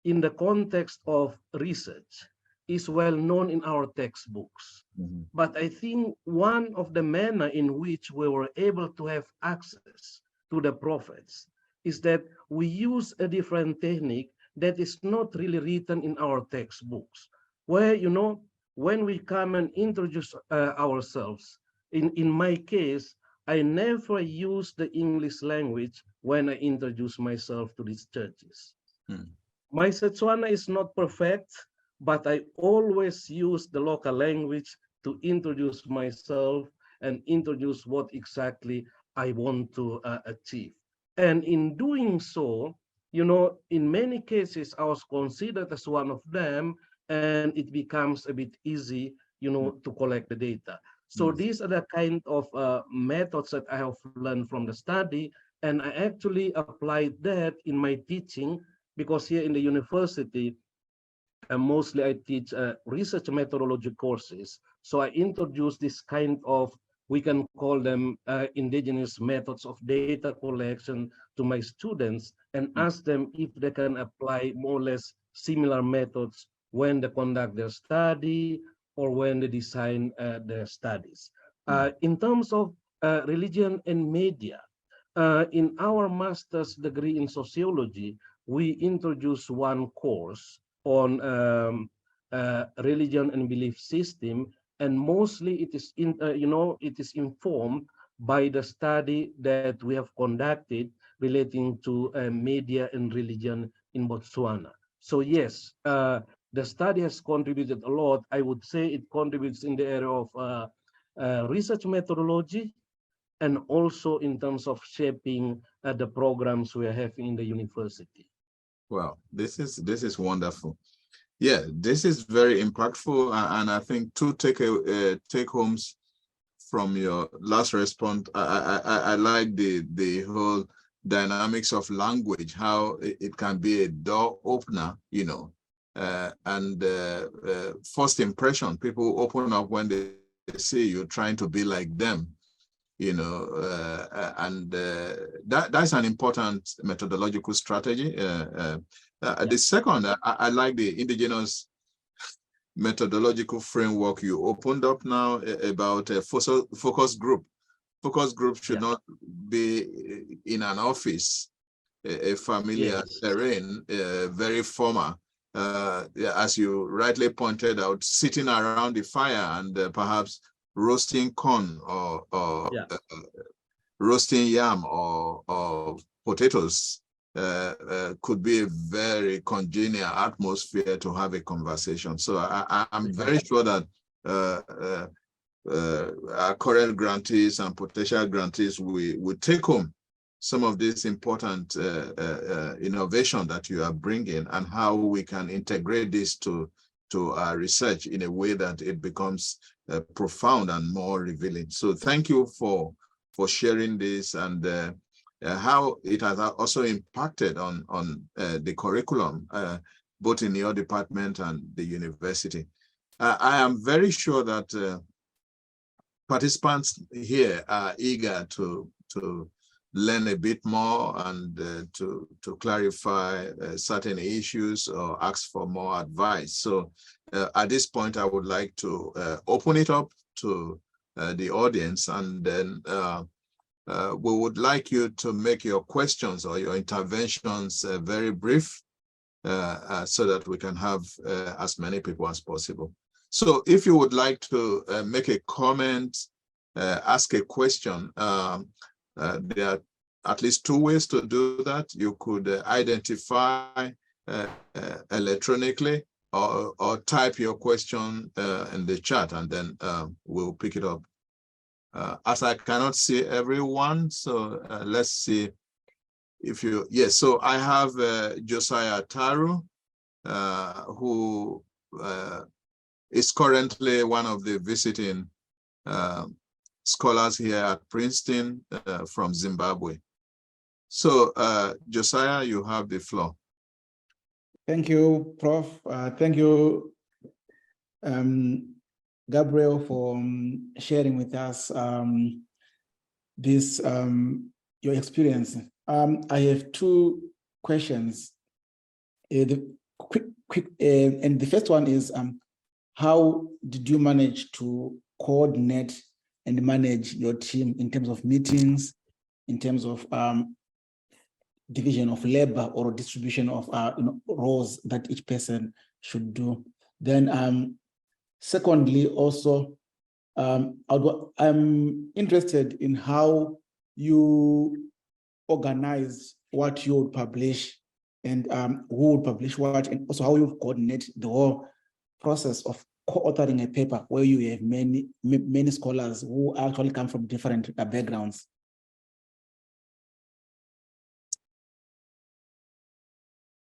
in the context of research is well known in our textbooks. mhm, But I think one of the manner in which we were able to have access to the prophets is that we use a different technique that is not really written in our textbooks, where, when we come and introduce ourselves, in my case, I never use the English language when I introduce myself to these churches. mm, My Setswana is not perfect, but I always use the local language to introduce myself and introduce what exactly I want to achieve. And in doing so, in many cases, I was considered as one of them, and it becomes a bit easy, mm, to collect the data. So mm. these are the kind of methods that I have learned from the study, and I actually applied that in my teaching, because here in the university, mostly I teach research methodology courses. So I introduce this kind of, we can call them indigenous methods of data collection to my students, and ask them if they can apply more or less similar methods when they conduct their study or when they design their studies. Mm. In terms of religion and media, in our master's degree in sociology, we introduce one course on religion and belief system, and mostly it is it is informed by the study that we have conducted relating to media and religion in Botswana. So yes, the study has contributed a lot. I would say it contributes in the area of research methodology, and also in terms of shaping the programs we are having in the university. Wow, this is wonderful. Yeah, this is very impactful, and I think two take homes from your last response. I like the whole dynamics of language, how it can be a door opener, and first impression. People open up when they see you trying to be like them, and that's an important methodological strategy. Yeah. The second, I like the indigenous methodological framework you opened up now about a focus group. Focus group should Yeah. not be in an office, a familiar Yes. terrain, very formal. Yeah, as you rightly pointed out, sitting around the fire and perhaps roasting corn or Yeah. roasting yam or potatoes could be a very congenial atmosphere to have a conversation. So I'm very sure that our current grantees and potential grantees will take home some of this important innovation that you are bringing, and how we can integrate this to our research in a way that it becomes profound and more revealing. So thank you for sharing this, and how it has also impacted on the curriculum, both in your department and the university. I am very sure that participants here are eager to learn a bit more and to clarify certain issues or ask for more advice. So at this point, I would like to open it up to the audience, and then we would like you to make your questions or your interventions very brief, so that we can have as many people as possible. So if you would like to make a comment, ask a question, there are at least two ways to do that. You could identify electronically, or type your question in the chat, and then we'll pick it up. As I cannot see everyone, so let's see if you, yes, so I have Josiah Taru, who is currently one of the visiting scholars here at Princeton from Zimbabwe. So, Josiah, you have the floor. Thank you, Prof. Thank you, Gabriel, for sharing with us your experience. I have two questions. And the first one is, how did you manage to coordinate and manage your team in terms of meetings, in terms of division of labor or distribution of roles that each person should do? Then secondly, also, I'm interested in how you organize what you would publish and who would publish what, and also how you coordinate the whole process of co-authoring a paper where you have many scholars who actually come from different backgrounds.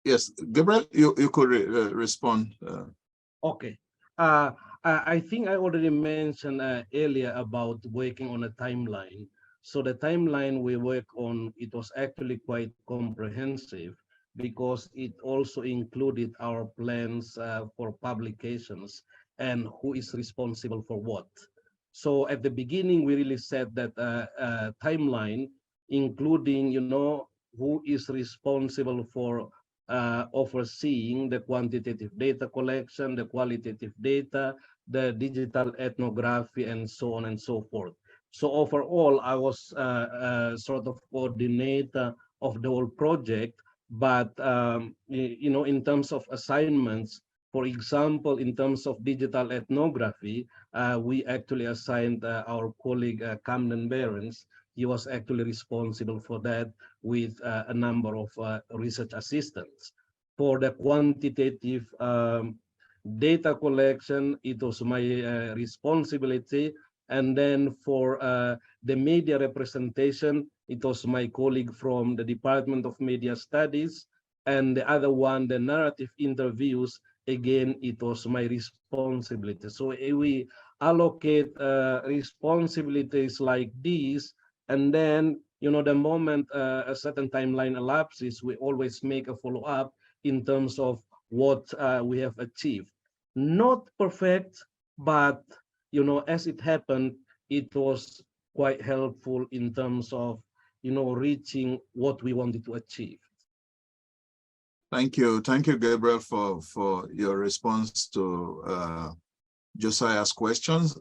Yes, Gabriel, you could respond. Okay. I think I already mentioned earlier about working on a timeline. So the timeline we work on, it was actually quite comprehensive because it also included our plans for publications and who is responsible for what. So at the beginning, we really said that timeline, including, who is responsible for overseeing the quantitative data collection, the qualitative data, the digital ethnography, and so on and so forth. So overall, I was sort of coordinator of the whole project, but in terms of assignments, for example, in terms of digital ethnography, we actually assigned our colleague Camden Behrens. He was actually responsible for that with a number of research assistants. For the quantitative data collection, it was my responsibility. And then for the media representation, it was my colleague from the Department of Media Studies. And the other one, the narrative interviews, again, it was my responsibility. So we allocate responsibilities like these, and then, the moment a certain timeline elapses, we always make a follow-up in terms of what we have achieved. Not perfect, but, as it happened, it was quite helpful in terms of, reaching what we wanted to achieve. Thank you, Gabriel, for your response to Josiah's questions.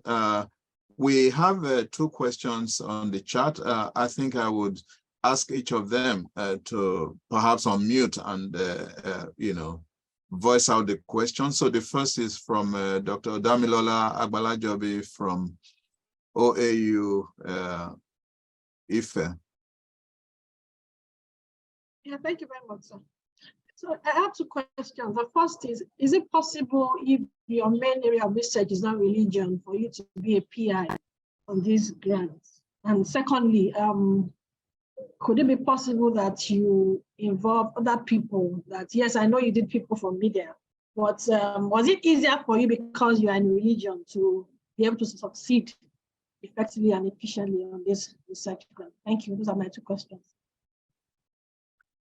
We have two questions on the chat. I think I would ask each of them to perhaps unmute and voice out the question. So the first is from Dr. Damilola Agbalajobi from OAU Ife. Yeah, thank you very much, sir. So I have two questions. The first is it possible, if your main area of research is not religion, for you to be a PI on these grants? And secondly, could it be possible that you involve other people? That, yes, I know you did people from media, but was it easier for you because you are in religion to be able to succeed effectively and efficiently on this research grant? Thank you. Those are my two questions.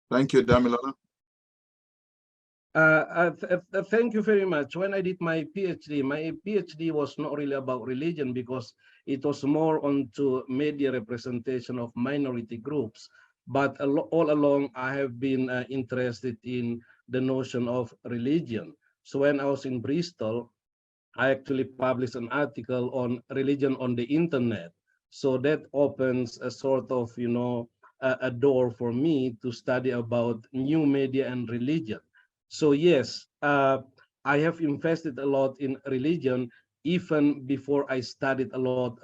Thank you, Damilola. Thank you very much. When I did my PhD was not really about religion because it was more onto media representation of minority groups. But all along, I have been interested in the notion of religion. So when I was in Bristol, I actually published an article on religion on the internet. So that opens a sort of, a door for me to study about new media and religion. So yes, I have invested a lot in religion even before I studied a lot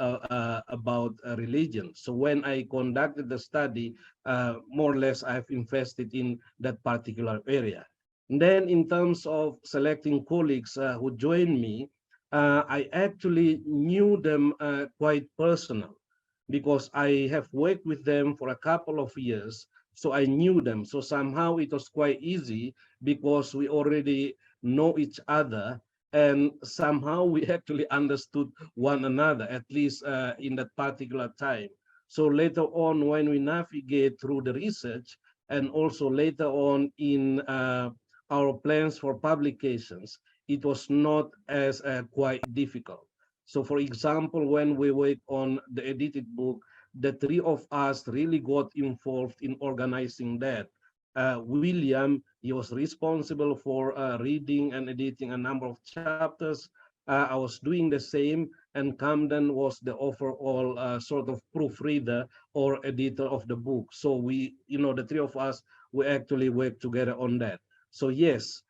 about religion. So when I conducted the study, more or less I have invested in that particular area. And then in terms of selecting colleagues who joined me, I actually knew them quite personal because I have worked with them for a couple of years. So I knew them. So somehow it was quite easy because we already know each other, and somehow we actually understood one another, at least in that particular time. So later on, when we navigate through the research, and also later on in our plans for publications, it was not as quite difficult. So for example, when we work on the edited book, the three of us really got involved in organizing that. William, he was responsible for reading and editing a number of chapters. I was doing the same, and Camden was the overall sort of proofreader or editor of the book. So we, the three of us, we actually worked together on that. So yes,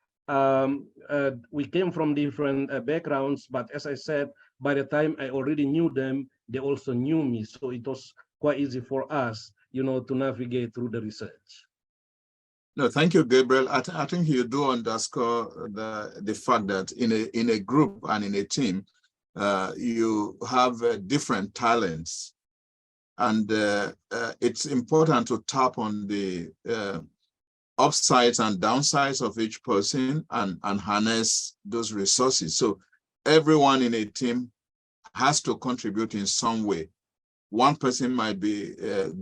we came from different backgrounds, but as I said, by the time I already knew them, they also knew me. So it was quite easy for us, to navigate through the research. No, thank you, Gabriel. I think you do underscore the fact that in a group and in a team, you have different talents, and it's important to tap on the upsides and downsides of each person and harness those resources. So everyone in a team has to contribute in some way. One person might be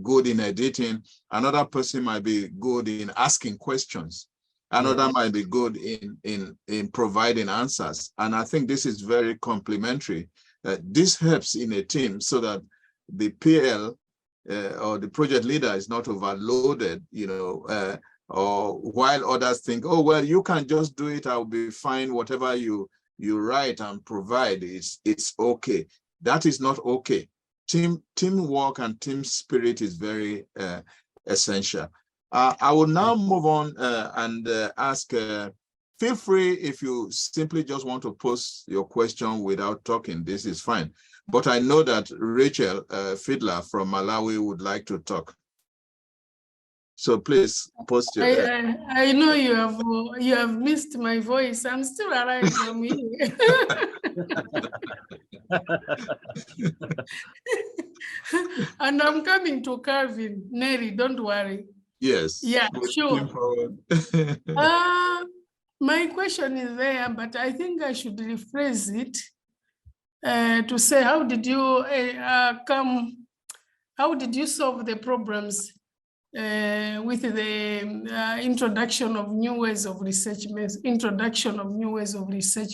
good in editing, another person might be good in asking questions, another might be good in providing answers. And I think this is very complementary. This helps in a team so that the PL or the project leader is not overloaded, or while others think, oh, well, you can just do it, I'll be fine, whatever you write and provide, it's okay. That is not okay. Teamwork and team spirit is very essential. I will now move on and ask, feel free if you simply just want to post your question without talking, this is fine. But I know that Rachel Fiedler from Malawi would like to talk. So please post your. I know you have missed my voice. I'm still alive. I'm here. And I'm coming to Calvin. Neri, don't worry. Yes. Yeah, sure. My question is there, but I think I should rephrase it to say, how did you solve the problems with the introduction of new ways of research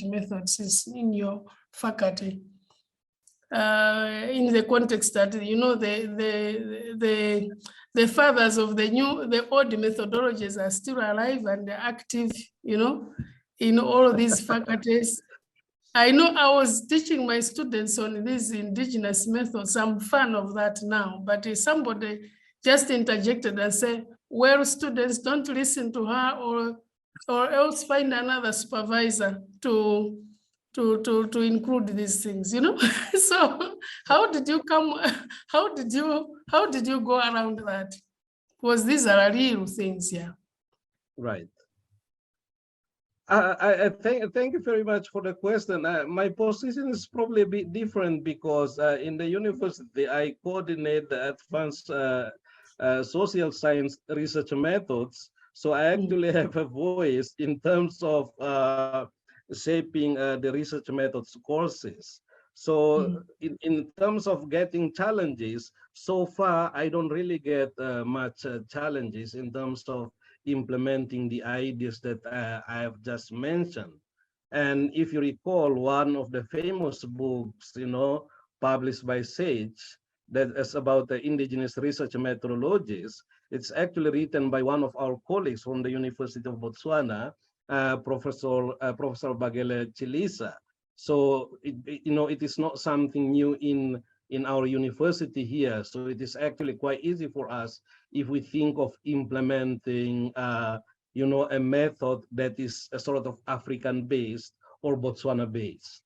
methods in your faculty, in the context that the fathers of the old methodologies are still alive and active, in all these faculties. I know I was teaching my students on these indigenous methods. I'm a fan of that now, but somebody just interjected and said, well, students, don't listen to her or else find another supervisor to include these things, So how did you go around that? Because these are real things, yeah. Right. I thank you very much for the question. My position is probably a bit different because in the university, I coordinate the advanced social science research methods. So I actually have a voice in terms of shaping the research methods courses. So in terms of getting challenges, so far, I don't really get much challenges in terms of implementing the ideas that I have just mentioned. And if you recall, one of the famous books, published by SAGE, that is about the indigenous research methodologies, it's actually written by one of our colleagues from the University of Botswana, Professor Bagele Chilisa. So, it is not something new in our university here. So it is actually quite easy for us if we think of implementing, a method that is a sort of African-based or Botswana-based.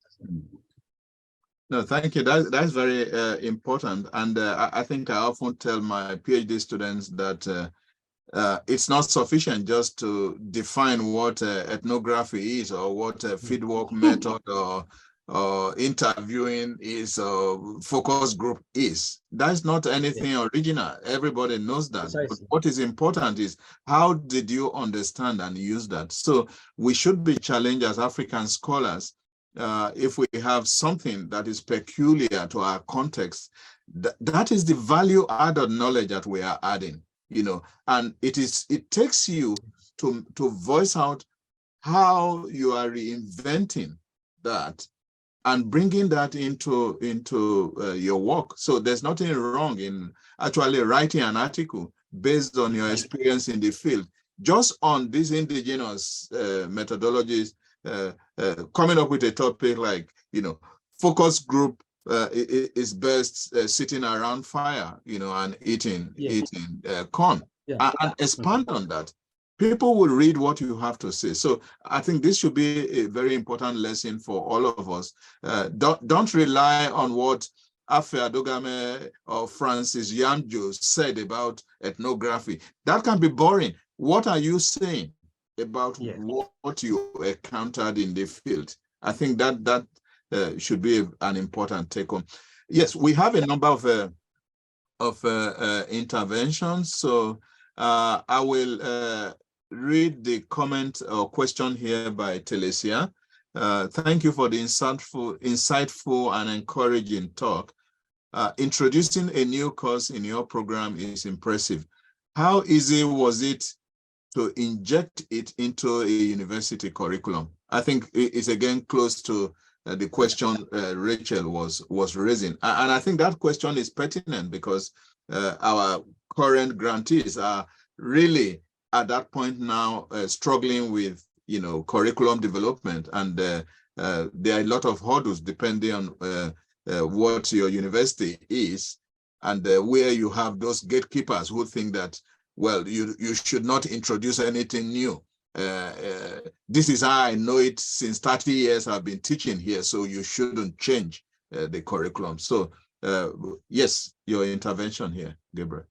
No, thank you. That's very important. And I think I often tell my PhD students that it's not sufficient just to define what ethnography is or what a fieldwork method or interviewing is or focus group is. That's not anything original. Everybody knows that. But what is important is how did you understand and use that? So we should be challenged as African scholars if we have something that is peculiar to our context, that is the value added knowledge that we are adding, and it takes you to voice out how you are reinventing that and bringing that into your work. So there's nothing wrong in actually writing an article based on your experience in the field, just on these indigenous methodologies, coming up with a topic like, focus group is best sitting around fire, and eating corn, and expand on that. People will read what you have to say. So I think this should be a very important lesson for all of us. Don't rely on what Afe Adogame or Francis Yamjo said about ethnography. That can be boring. What are you saying about what you encountered in the field? I think that should be an important take home. Yes, we have a number of interventions. So I will read the comment or question here by Telesia. Thank you for the insightful and encouraging talk. Introducing a new course in your program is impressive. How easy was it to inject it into a university curriculum? I think it's again close to the question Rachel was raising. And I think that question is pertinent because our current grantees are really at that point now struggling with curriculum development, and there are a lot of hurdles depending on what your university is, and where you have those gatekeepers who think that, well, you should not introduce anything new. This is how I know it. Since 30 years I've been teaching here, so you shouldn't change the curriculum. So yes, your intervention here, Gabriel.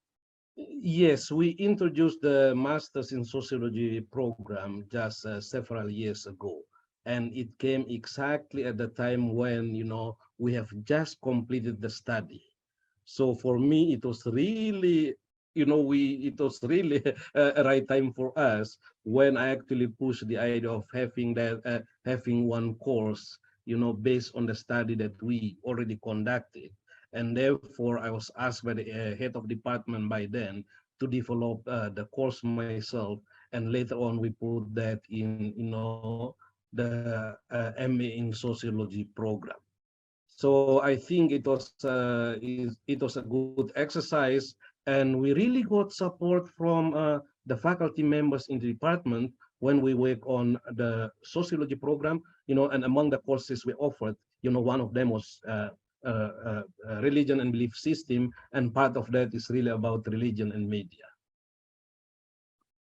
Yes, we introduced the Masters in Sociology program just several years ago. And it came exactly at the time when, we have just completed the study. So for me, it was really, it was really a right time for us when I actually pushed the idea of having that, having one course, based on the study that we already conducted. And therefore, I was asked by the head of department by then to develop the course myself. And later on, we put that in, the MA in Sociology program. So I think it was a good exercise, and we really got support from the faculty members in the department when we work on the sociology program. And among the courses we offered, one of them was religion and belief system, and part of that is really about religion and media.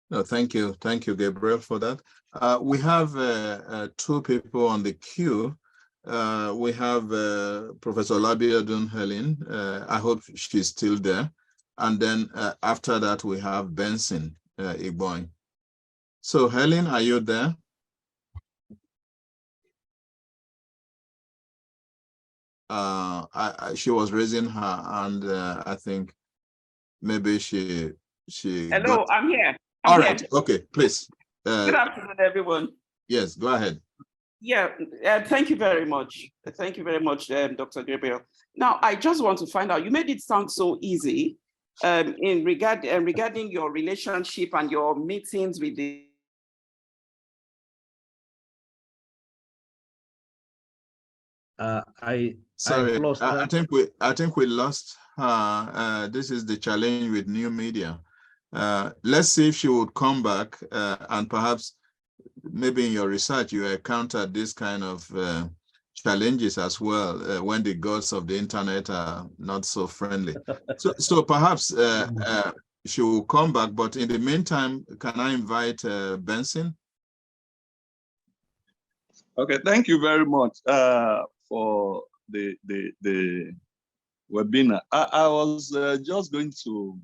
No, thank you, Gabriel, for that. We have two people on the queue. We have Professor Labiadun Helen. I hope she's still there. And then after that, we have Benson Igboin. So Helen, are you there? She was raising her hand. I think maybe she. Hello, I'm here. All right. Okay, please. Good afternoon, everyone. Yes, go ahead. Yeah, thank you very much. Thank you very much, Dr. Gabriel. Now, I just want to find out, you made it sound so easy in regarding your relationship and your meetings with the I think we lost her. This is the challenge with new media. Let's see if she would come back, and perhaps maybe in your research you encountered this kind of challenges as well when the gods of the internet are not so friendly. So perhaps she will come back. But in the meantime, can I invite Benson? Okay, thank you very much for the webinar. I was just going to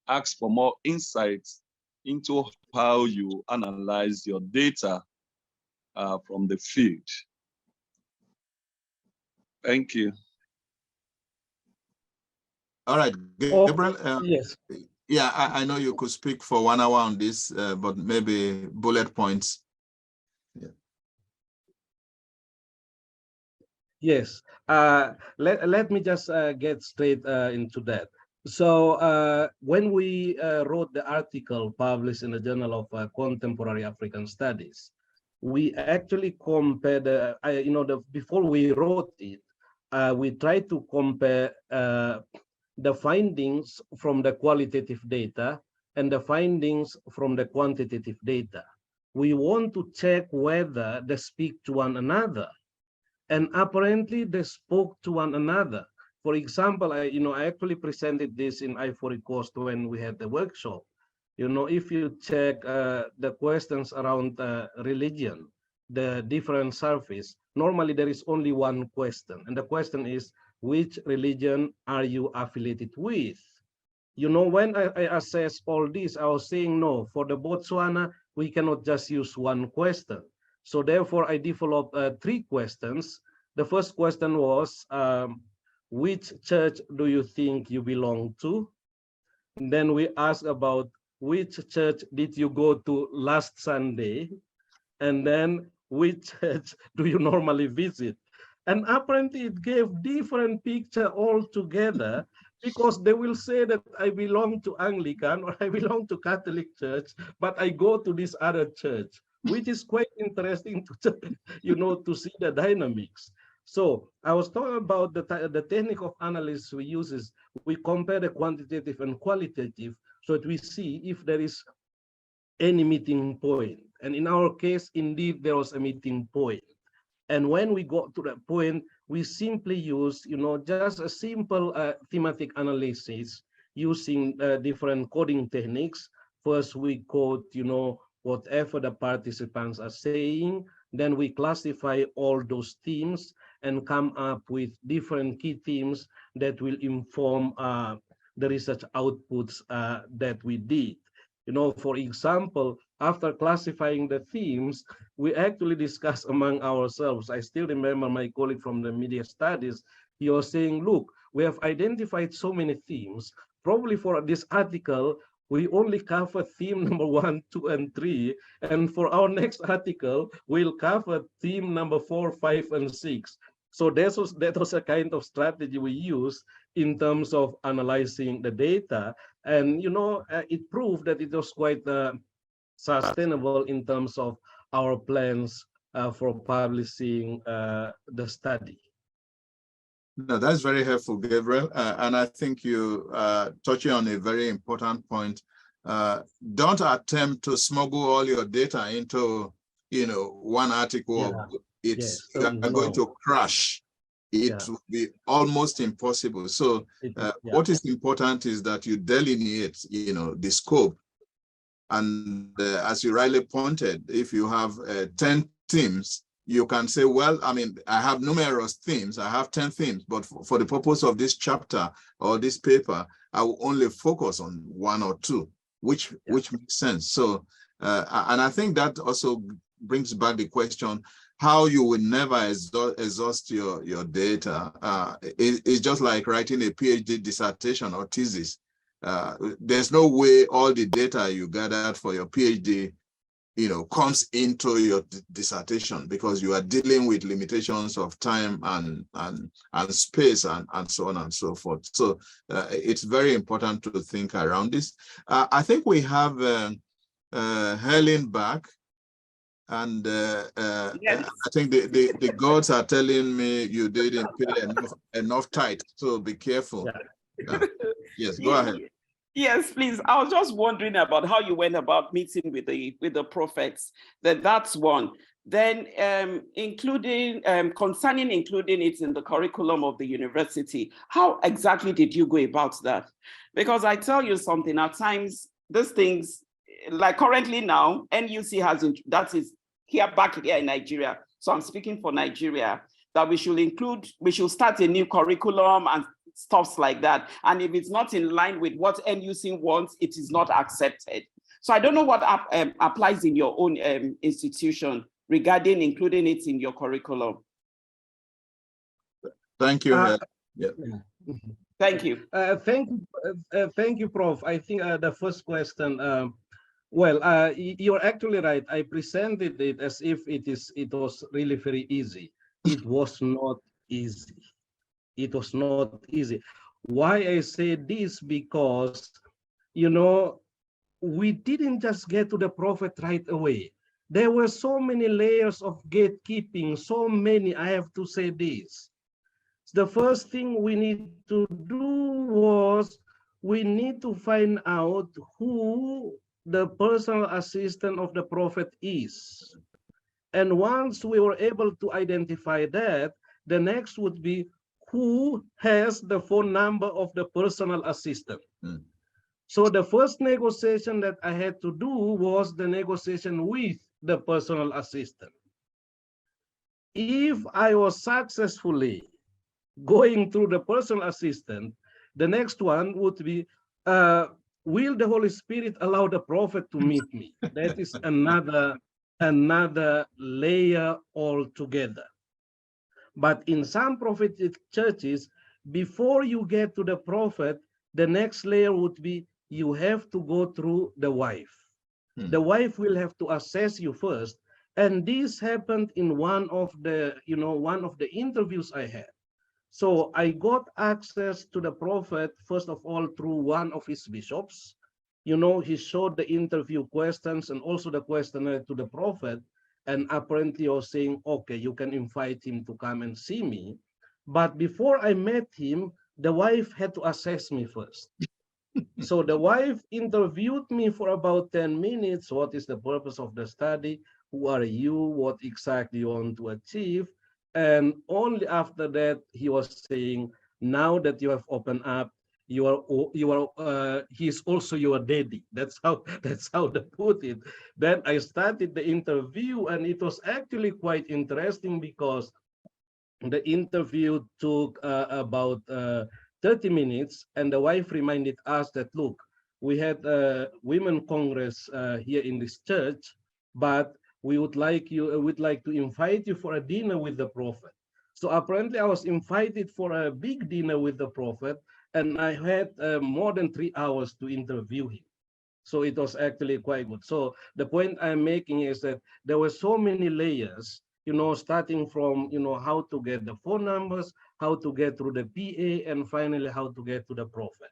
ask for more insights into how you analyze your data from the field. Thank you. All right, Gabriel. Yes. Yeah, I know you could speak for 1 hour on this, but maybe bullet points. Yeah. Yes. Let me just get straight into that. So when we wrote the article published in the Journal of Contemporary African Studies, we actually compared, before we wrote it, we tried to compare the findings from the qualitative data and the findings from the quantitative data. We want to check whether they speak to one another. And apparently they spoke to one another. For example, I actually presented this in Ivory Coast when we had the workshop. If you check the questions around religion, the different surveys, normally there is only one question. And the question is, which religion are you affiliated with? When I assess all this, I was saying, no, for the Botswana, we cannot just use one question. So therefore, I developed 3 questions. The first question was, which church do you think you belong to? And then we asked about which church did you go to last Sunday? And then which church do you normally visit? And apparently it gave different picture altogether, because they will say that I belong to Anglican or I belong to Catholic Church, but I go to this other church, which is quite interesting to to see the dynamics. So I was talking about the technique of analysis we use is we compare the quantitative and qualitative so that we see if there is any meeting point. And in our case, indeed, there was a meeting point. And when we got to that point, we simply use, just a simple thematic analysis using different coding techniques. First, we code, whatever the participants are saying. Then we classify all those themes and come up with different key themes that will inform the research outputs that we did. For example, after classifying the themes, we actually discussed among ourselves. I still remember my colleague from the media studies, he was saying, look, we have identified so many themes. Probably for this article, we only cover theme number 1, 2, and 3. And for our next article, we'll cover theme number 4, 5, and 6. So that was a kind of strategy we used in terms of analyzing the data. And, it proved that it was quite sustainable in terms of our plans for publishing the study. No, that's very helpful, Gabriel. And I think you touching on a very important point. Don't attempt to smuggle all your data into, one article. Yes. You are going to crash. It will be almost impossible. So what is important is that you delineate, the scope. And as you rightly pointed, if you have 10 themes, you can say, well, I have numerous themes. I have 10 themes, but for the purpose of this chapter or this paper, I will only focus on 1 or 2, which makes sense. So, and I think that also brings back the question, how you will never exhaust your data. It's just like writing a PhD dissertation or thesis. There's no way all the data you gathered for your PhD, comes into your dissertation, because you are dealing with limitations of time and space and so on and so forth. So it's very important to think around this. I think we have Helen back. And yes. I think the gods are telling me you didn't pay enough tithe, so be careful. Yes, go ahead. Yes, please. I was just wondering about how you went about meeting with the prophets. That's one. Then concerning including it in the curriculum of the university, how exactly did you go about that? Because I tell you something, at times these things, like currently now, NUC has back here in Nigeria. So I'm speaking for Nigeria, that we should start a new curriculum and stuff like that. And if it's not in line with what NUC wants, it is not accepted. So I don't know what applies in your own institution regarding including it in your curriculum. Thank you. Thank you. Thank you, Prof. I think the first question, you're actually right. I presented it as if it was really very easy. It was not easy. It was not easy. Why I say this? Because, you know, we didn't just get to the prophet right away. There were so many layers of gatekeeping, so many, I have to say this. The first thing we need to do was we need to find out who the personal assistant of the prophet is. And once we were able to identify that, the next would be who has the phone number of the personal assistant. Mm. So the first negotiation that I had to do was the negotiation with the personal assistant. If I was successfully going through the personal assistant, the next one would be, will the Holy Spirit allow the prophet to meet me? That is another layer altogether. But in some prophetic churches, before you get to the prophet, the next layer would be you have to go through the wife. The wife will have to assess you first. And this happened in one of the interviews I had. So I got access to the prophet, first of all, through one of his bishops. You know, he showed the interview questions and also the questionnaire to the prophet. And apparently I was saying, okay, you can invite him to come and see me. But before I met him, the wife had to assess me first. So the wife interviewed me for about 10 minutes. What is the purpose of the study? Who are you? What exactly you want to achieve? And only after that, he was saying, now that you have opened up, he's also your daddy. That's how they put it. Then I started the interview, and it was actually quite interesting because the interview took about 30 minutes, and the wife reminded us that, look, we had a women congress here in this church, but we'd like to invite you for a dinner with the prophet. So apparently I was invited for a big dinner with the prophet, and I had more than 3 hours to interview him. So it was actually quite good. So the point I'm making is that there were so many layers, you know, starting from, you know, how to get the phone numbers, how to get through the PA, and finally how to get to the prophet.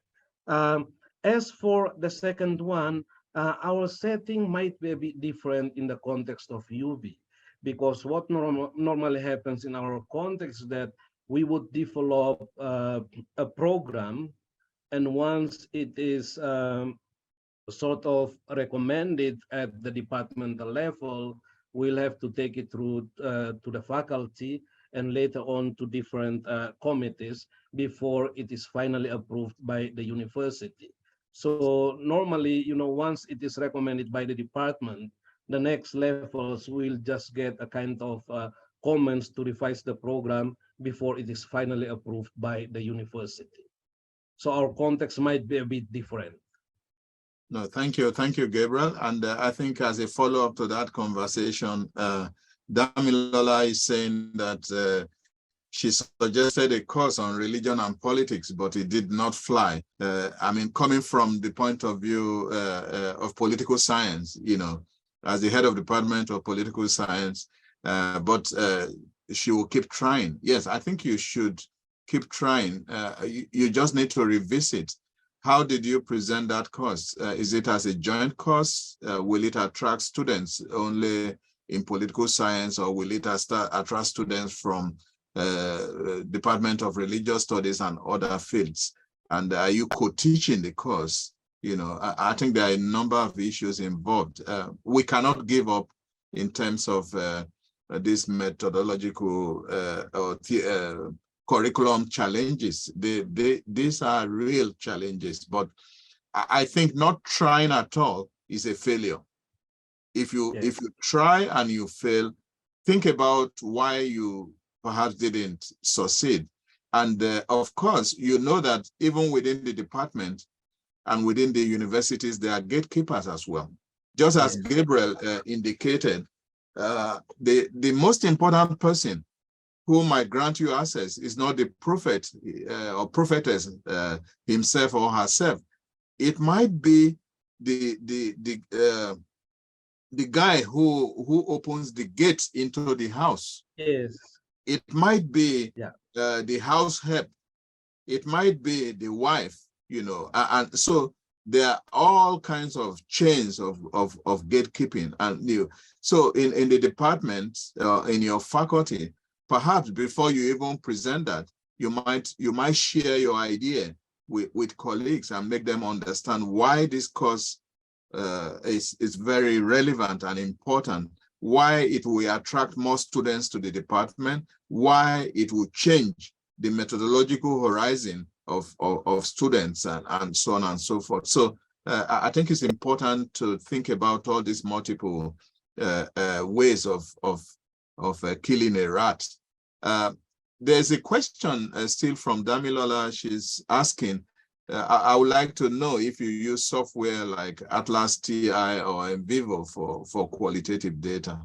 As for the second one, our setting might be a bit different in the context of UB, because what normally happens in our context is that we would develop a program, and once it is sort of recommended at the departmental level, we'll have to take it through to the faculty and later on to different committees before it is finally approved by the university. So normally, you know, once it is recommended by the department, the next levels will just get a kind of comments to revise the program before it is finally approved by the university. So our context might be a bit different. No, thank you, Gabriel. And I think as a follow-up to that conversation, Damilola is saying that she suggested a course on religion and politics, but it did not fly. I mean, coming from the point of view of political science, you know, as the head of the Department of Political Science, but she will keep trying. Yes, I think you should keep trying. You just need to revisit. How did you present that course? Is it as a joint course? Will it attract students only in political science, or will it attract students from Department of Religious Studies and other fields? And are you co-teaching the course? You know, I think there are a number of issues involved. We cannot give up in terms of these methodological or curriculum challenges. These are real challenges, but I think not trying at all is a failure. If you try and you fail, think about why you perhaps didn't succeed. And of course, you know that even within the department and within the universities, there are gatekeepers as well. Just as Gabriel indicated, the most important person who might grant you access is not the prophet or prophetess himself or herself. It might be the guy who opens the gates into the house. Yes. It might be Yeah. the house help. It might be the wife, you know, and so there are all kinds of chains of gatekeeping. And so in the department, in your faculty, perhaps before you even present that, you might share your idea with colleagues and make them understand why this course is very relevant and important, why it will attract more students to the department, why it will change the methodological horizon of students and so on and so forth. So I think it's important to think about all these multiple ways of killing a rat. There's a question still from Damilola. She's asking, I would like to know if you use software like Atlas TI or NVivo for qualitative data.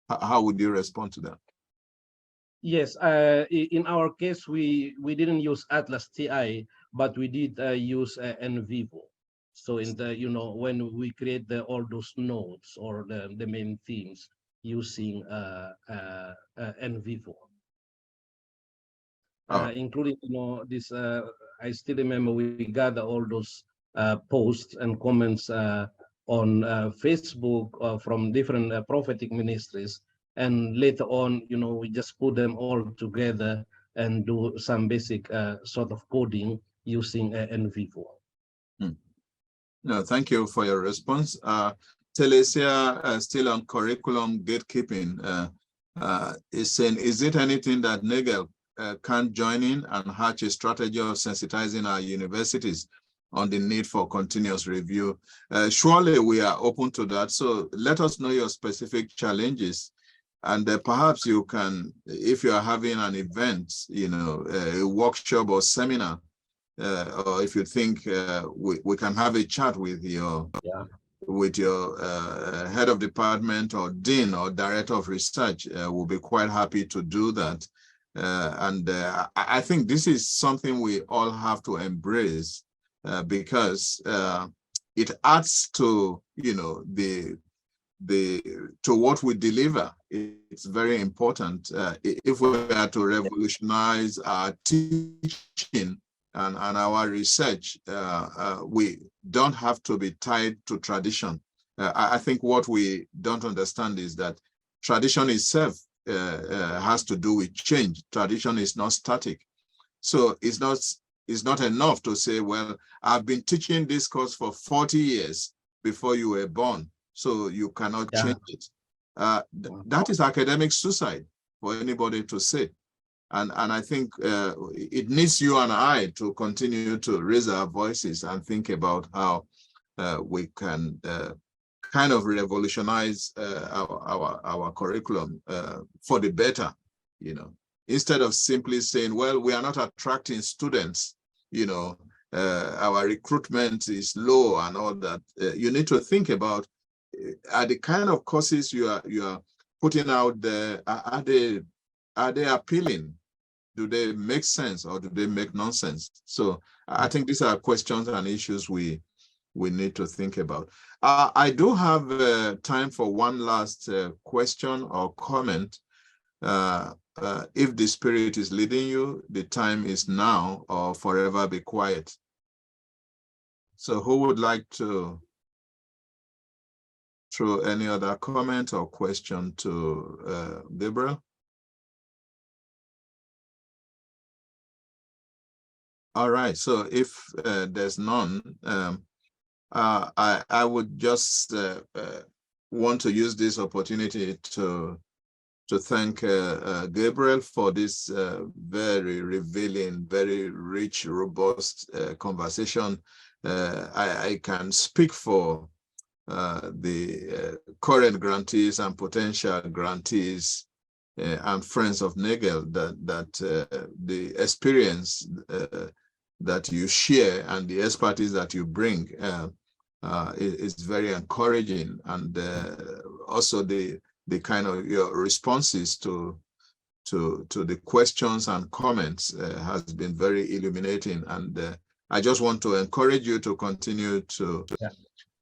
How would you respond to that? Yes, in our case, we didn't use Atlas TI, but we did use NVivo. So in the, you know, when we create all those nodes or the main themes using NVivo. Including, you know, this, I still remember we gather all those posts and comments on Facebook from different prophetic ministries. And later on, you know, we just put them all together and do some basic sort of coding using NVivo. No, thank you for your response. Telesia, still on curriculum gatekeeping, is saying, is it anything that Nagel can join in and hatch a strategy of sensitizing our universities on the need for continuous review? Surely we are open to that. So let us know your specific challenges. And perhaps you can, if you are having an event, you know, a workshop or seminar, or if you think we can have a chat with your head of department or dean or director of research, we'll be quite happy to do that. I think this is something we all have to embrace because it adds to, you know, to what we deliver. It's very important. If we are to revolutionize our teaching and our research, we don't have to be tied to tradition. I think what we don't understand is that tradition itself has to do with change. Tradition is not static. So it's not enough to say, well, I've been teaching this course for 40 years before you were born, so you cannot change it. That is academic suicide for anybody to say. And I think it needs you and I to continue to raise our voices and think about how we can kind of revolutionize our curriculum for the better, you know, instead of simply saying, well, we are not attracting students, you know, our recruitment is low and all that. You need to think about, are the kind of courses you are putting out there, are they appealing? Do they make sense or do they make nonsense? So I think these are questions and issues we need to think about. I do have time for one last question or comment. If the Spirit is leading you, the time is now or forever be quiet. So who would like to throw any other comment or question to Gabriel? All right, so if there's none, I would just want to use this opportunity to thank Gabriel for this very revealing, very rich, robust conversation. I can speak for the current grantees and potential grantees and friends of Nagel that the experience that you share and the expertise that you bring is very encouraging, and also the kind of your responses to the questions and comments has been very illuminating. And I just want to encourage you to continue to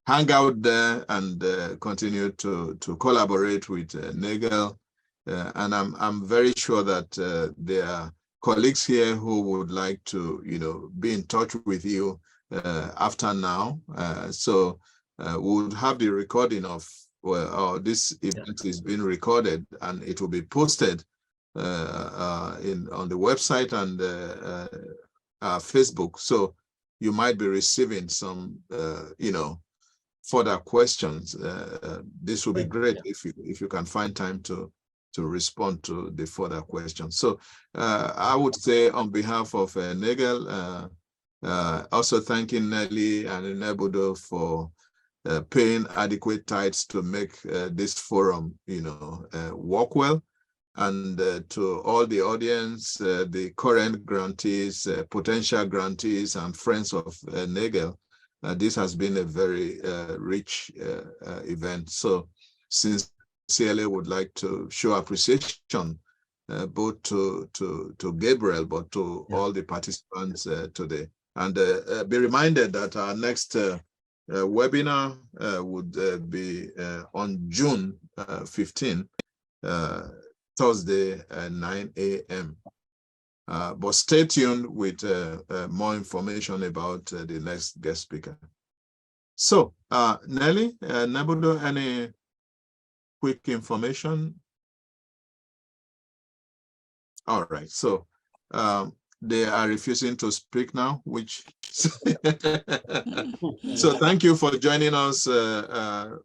hang out there and continue to collaborate with Nagel. and I'm very sure that there are colleagues here who would like to, be in touch with you after now. So we would have the recording of this event is being recorded, and it will be posted on the website and Facebook. So you might be receiving some, further questions. This will be great if you can find time to respond to the further questions. So I would say on behalf of Nagel, also thanking Nelly and Nebudo for paying adequate tithes to make this forum, work well. And to all the audience, the current grantees, potential grantees, and friends of Nagel, this has been a very rich event. So sincerely would like to show appreciation both to Gabriel, but to all the participants today. And be reminded that our next webinar would be on June 15, Thursday at 9 a.m. But stay tuned with more information about the next guest speaker. So, Nelly, Nebudo, any quick information? All right, so they are refusing to speak now, which so thank you for joining us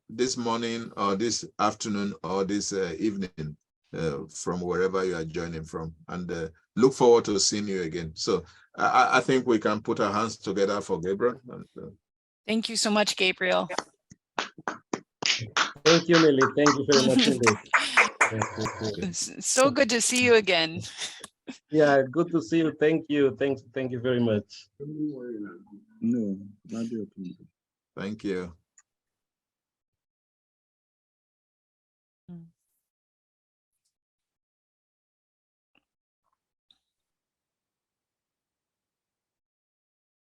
this morning or this afternoon or this evening from wherever you are joining from, and look forward to seeing you again. So I think we can put our hands together for Gabriel. Thank you so much, Gabriel. Thank you, Lily. Thank you very much indeed. So good to see you again. Yeah, good to see you. Thank you. Thank you very much. No, thank you.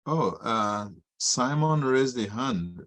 Oh, Simon raised the hand.